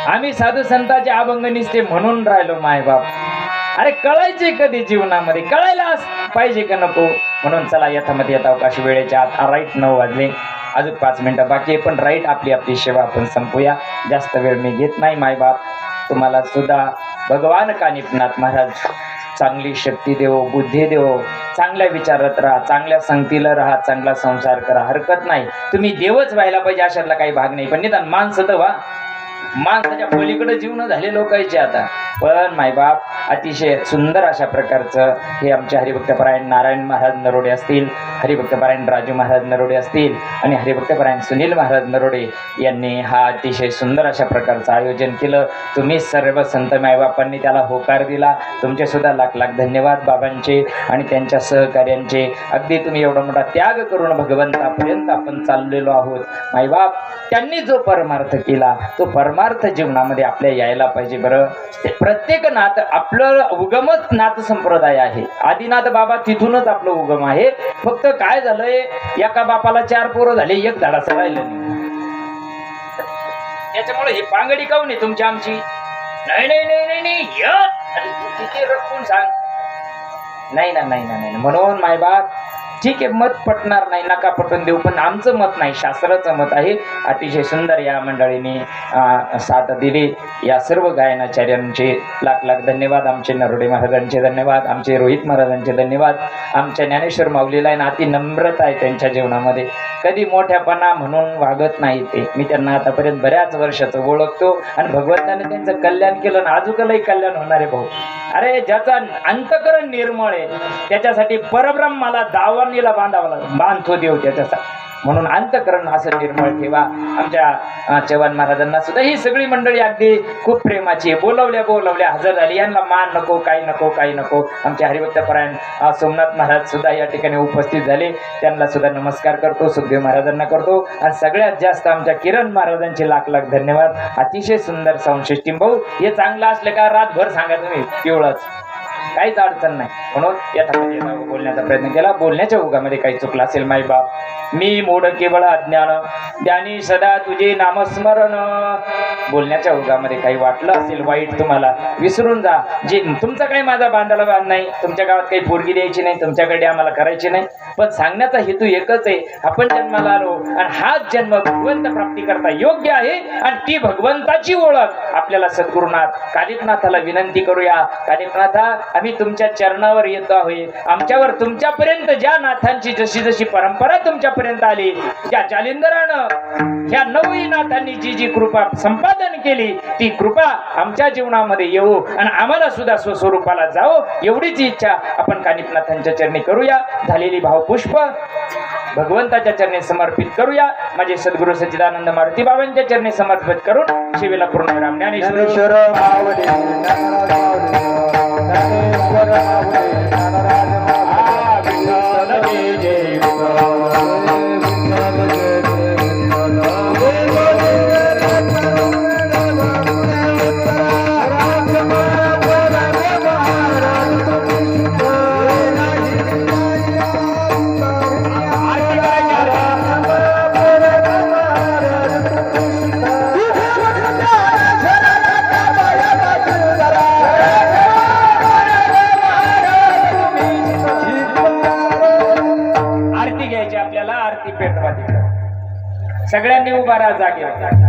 आम्ही साधू संतांचे अभंग निसते म्हणून राहिलो मायबाप. अरे कळायचे कधी जीवनामध्ये, कळायला पाहिजे का नको. म्हणून चला यथामती येता अवकाश वेळेच्या आत राईट 9 वाजले, अजून 5 मिनिटं बाकी आहे, पण राईट आपली सेवा आपण संपूया. जास्त वेळ मी घेत नाही मायबाप. तुम्हाला सुद्धा भगवान कानिपनाथ महाराज चांगली शक्ती देवो, बुद्धी देवो, चांगल्या विचारात राहा, चांगल्या संगतीला राहा, चांगला संसार करा. हरकत नाही, तुम्ही देवच व्हायला पाहिजे अशातला काही भाग नाही, पण निदान माणसं तर व्हा. माणसाच्या पलीकडे जीवन झाले लोकांचे आता. पण मायबाप अतिशय सुंदर अशा प्रकारचं हे आमचे हरिभक्तपरायण नारायण महाराज नरोडे असतील, हरिभक्तपरायण राजू महाराज नरोडे असतील आणि हरिभक्तपरायण सुनील महाराज नरोडे यांनी हा अतिशय सुंदर अशा प्रकारचं आयोजन केलं. तुम्ही सर्व संत मायबापांनी त्याला होकार दिला. तुमचे सुद्धा लाख लाख धन्यवाद बाबांचे आणि त्यांच्या सहकार्यांचे. अगदी तुम्ही एवढा मोठा त्याग करून भगवंतापर्यंत आपण चाललेलो आहोत मायबाप. त्यांनी जो परमार्थ केला तो परमार्थ जीवनामध्ये आपल्या यायला पाहिजे. बरं, प्रत्येक नात आपलं उगमच नाथ संप्रदाय आहे. आदिनाथ बाबा तिथूनच आपलं उगम आहे. फक्त काय झालंय, एका बापाला 4 पोरं झाले, एक धाडाचं राहिलं नाही. त्याच्यामुळे ही पांगडी काऊन आहे तुमची आमची? नाही नाही नाही नाही नाही तिथे रखून सांग. नाही ना नाही ना नाही. म्हणून मायबाप ठीक आहे, मत पटणार नाही, नका पटून देऊ, पण आमचं मत नाही, शास्त्राचं मत आहे. अतिशय सुंदर या मंडळीने साथ दिली. या सर्व गायनाचार्यांचे लाख लाख धन्यवाद. आमचे नरोडे महाराजांचे धन्यवाद, आमचे रोहित महाराजांचे धन्यवाद. आमच्या ज्ञानेश्वर माऊलीला अति नम्रता आहे त्यांच्या जीवनामध्ये. कधी मोठ्यापणा म्हणून वागत नाही ते. मी त्यांना आतापर्यंत बऱ्याच वर्षाचं ओळखतो आणि भगवंताने त्यांचं कल्याण केलं आणि अजूनही कल्याण होणार आहे भाऊ. अरे ज्याचा अंतकरण निर्मळ आहे त्याच्यासाठी परब्रह्माला दावणीला बांधावा लागतो, बांधतो देव त्याच्यासाठी. म्हणून अंतकरण असं निर्मळ ठेवा. आमच्या चव्हाण महाराजांना सुद्धा ही सगळी मंडळी अगदी खूप प्रेमाची आहे. बोलवल्या हजर झाली. यांना मान नको, काही नको, काही नको. आमचे हरिभक्तपरायण सोमनाथ महाराज सुद्धा या ठिकाणी उपस्थित झाले, त्यांना सुद्धा नमस्कार करतो. सुखदेव महाराजांना करतो आणि सगळ्यात जास्त आमच्या किरण महाराजांचे लाख लाख धन्यवाद. अतिशय सुंदर साऊंड सिस्टीम भाऊ. हे चांगलं असलं का रातभर सांगा तुम्ही, पिवळच काहीच अडचण नाही. म्हणून यथामध्ये बोलण्याचा प्रयत्न केला. बोलण्याच्या ओघामध्ये काही चुकलं असेल मायबाप, मी मूढ केवळ अज्ञान, ज्ञानी सदा तुझे नामस्मरण. बोलण्याच्या ओघामध्ये काही वाटलं असेल वाईट तुम्हाला, विसरून जा. जे तुमचा काही माझा बांधाला बांध नाही, तुमच्या गावात काही पोरगी द्यायची नाही, तुमच्याकडे आम्हाला करायची नाही. पण सांगण्याचा हेतू एकच आहे, आपण जन्माला आलो आणि हाच जन्म भगवंत प्राप्ती करता योग्य आहे आणि ती भगवंताची ओळख आपल्याला सद्गुरुनाथ कानिपनाथाला विनंती करूया. कानिपनाथा, आम्ही तुमच्या चरणावर येतो आहोत. आमच्यावर तुमच्यापर्यंत ज्या नाथांची जशी जशी परंपरा तुमच्यापर्यंत आली, ज्या जालिंदरानं ह्या 9 नाथांनी जी जी कृपा संपादन केली, ती कृपा आमच्या जीवनामध्ये येऊ आणि आम्हाला सुद्धा स्वस्वरूपाला जाओ, एवढीच इच्छा आपण कानिपनाथांच्या चरणी करूया. झालेली भावपुष्प भगवंताच्या चरणी समर्पित करूया. माझे सद्गुरू सच्चिदानंद मारुती बाबांच्या चरणी समर्पित करून शिवेला पूर्ण राम ज्ञानेश्वर माऊली, ज्ञानराज माऊली, ज्ञानेश्वर माऊली, ज्ञानराज माऊली. विठ्ठल जय जय विठ्ठल. सगळ्यांनी उभा राहा जागेवर.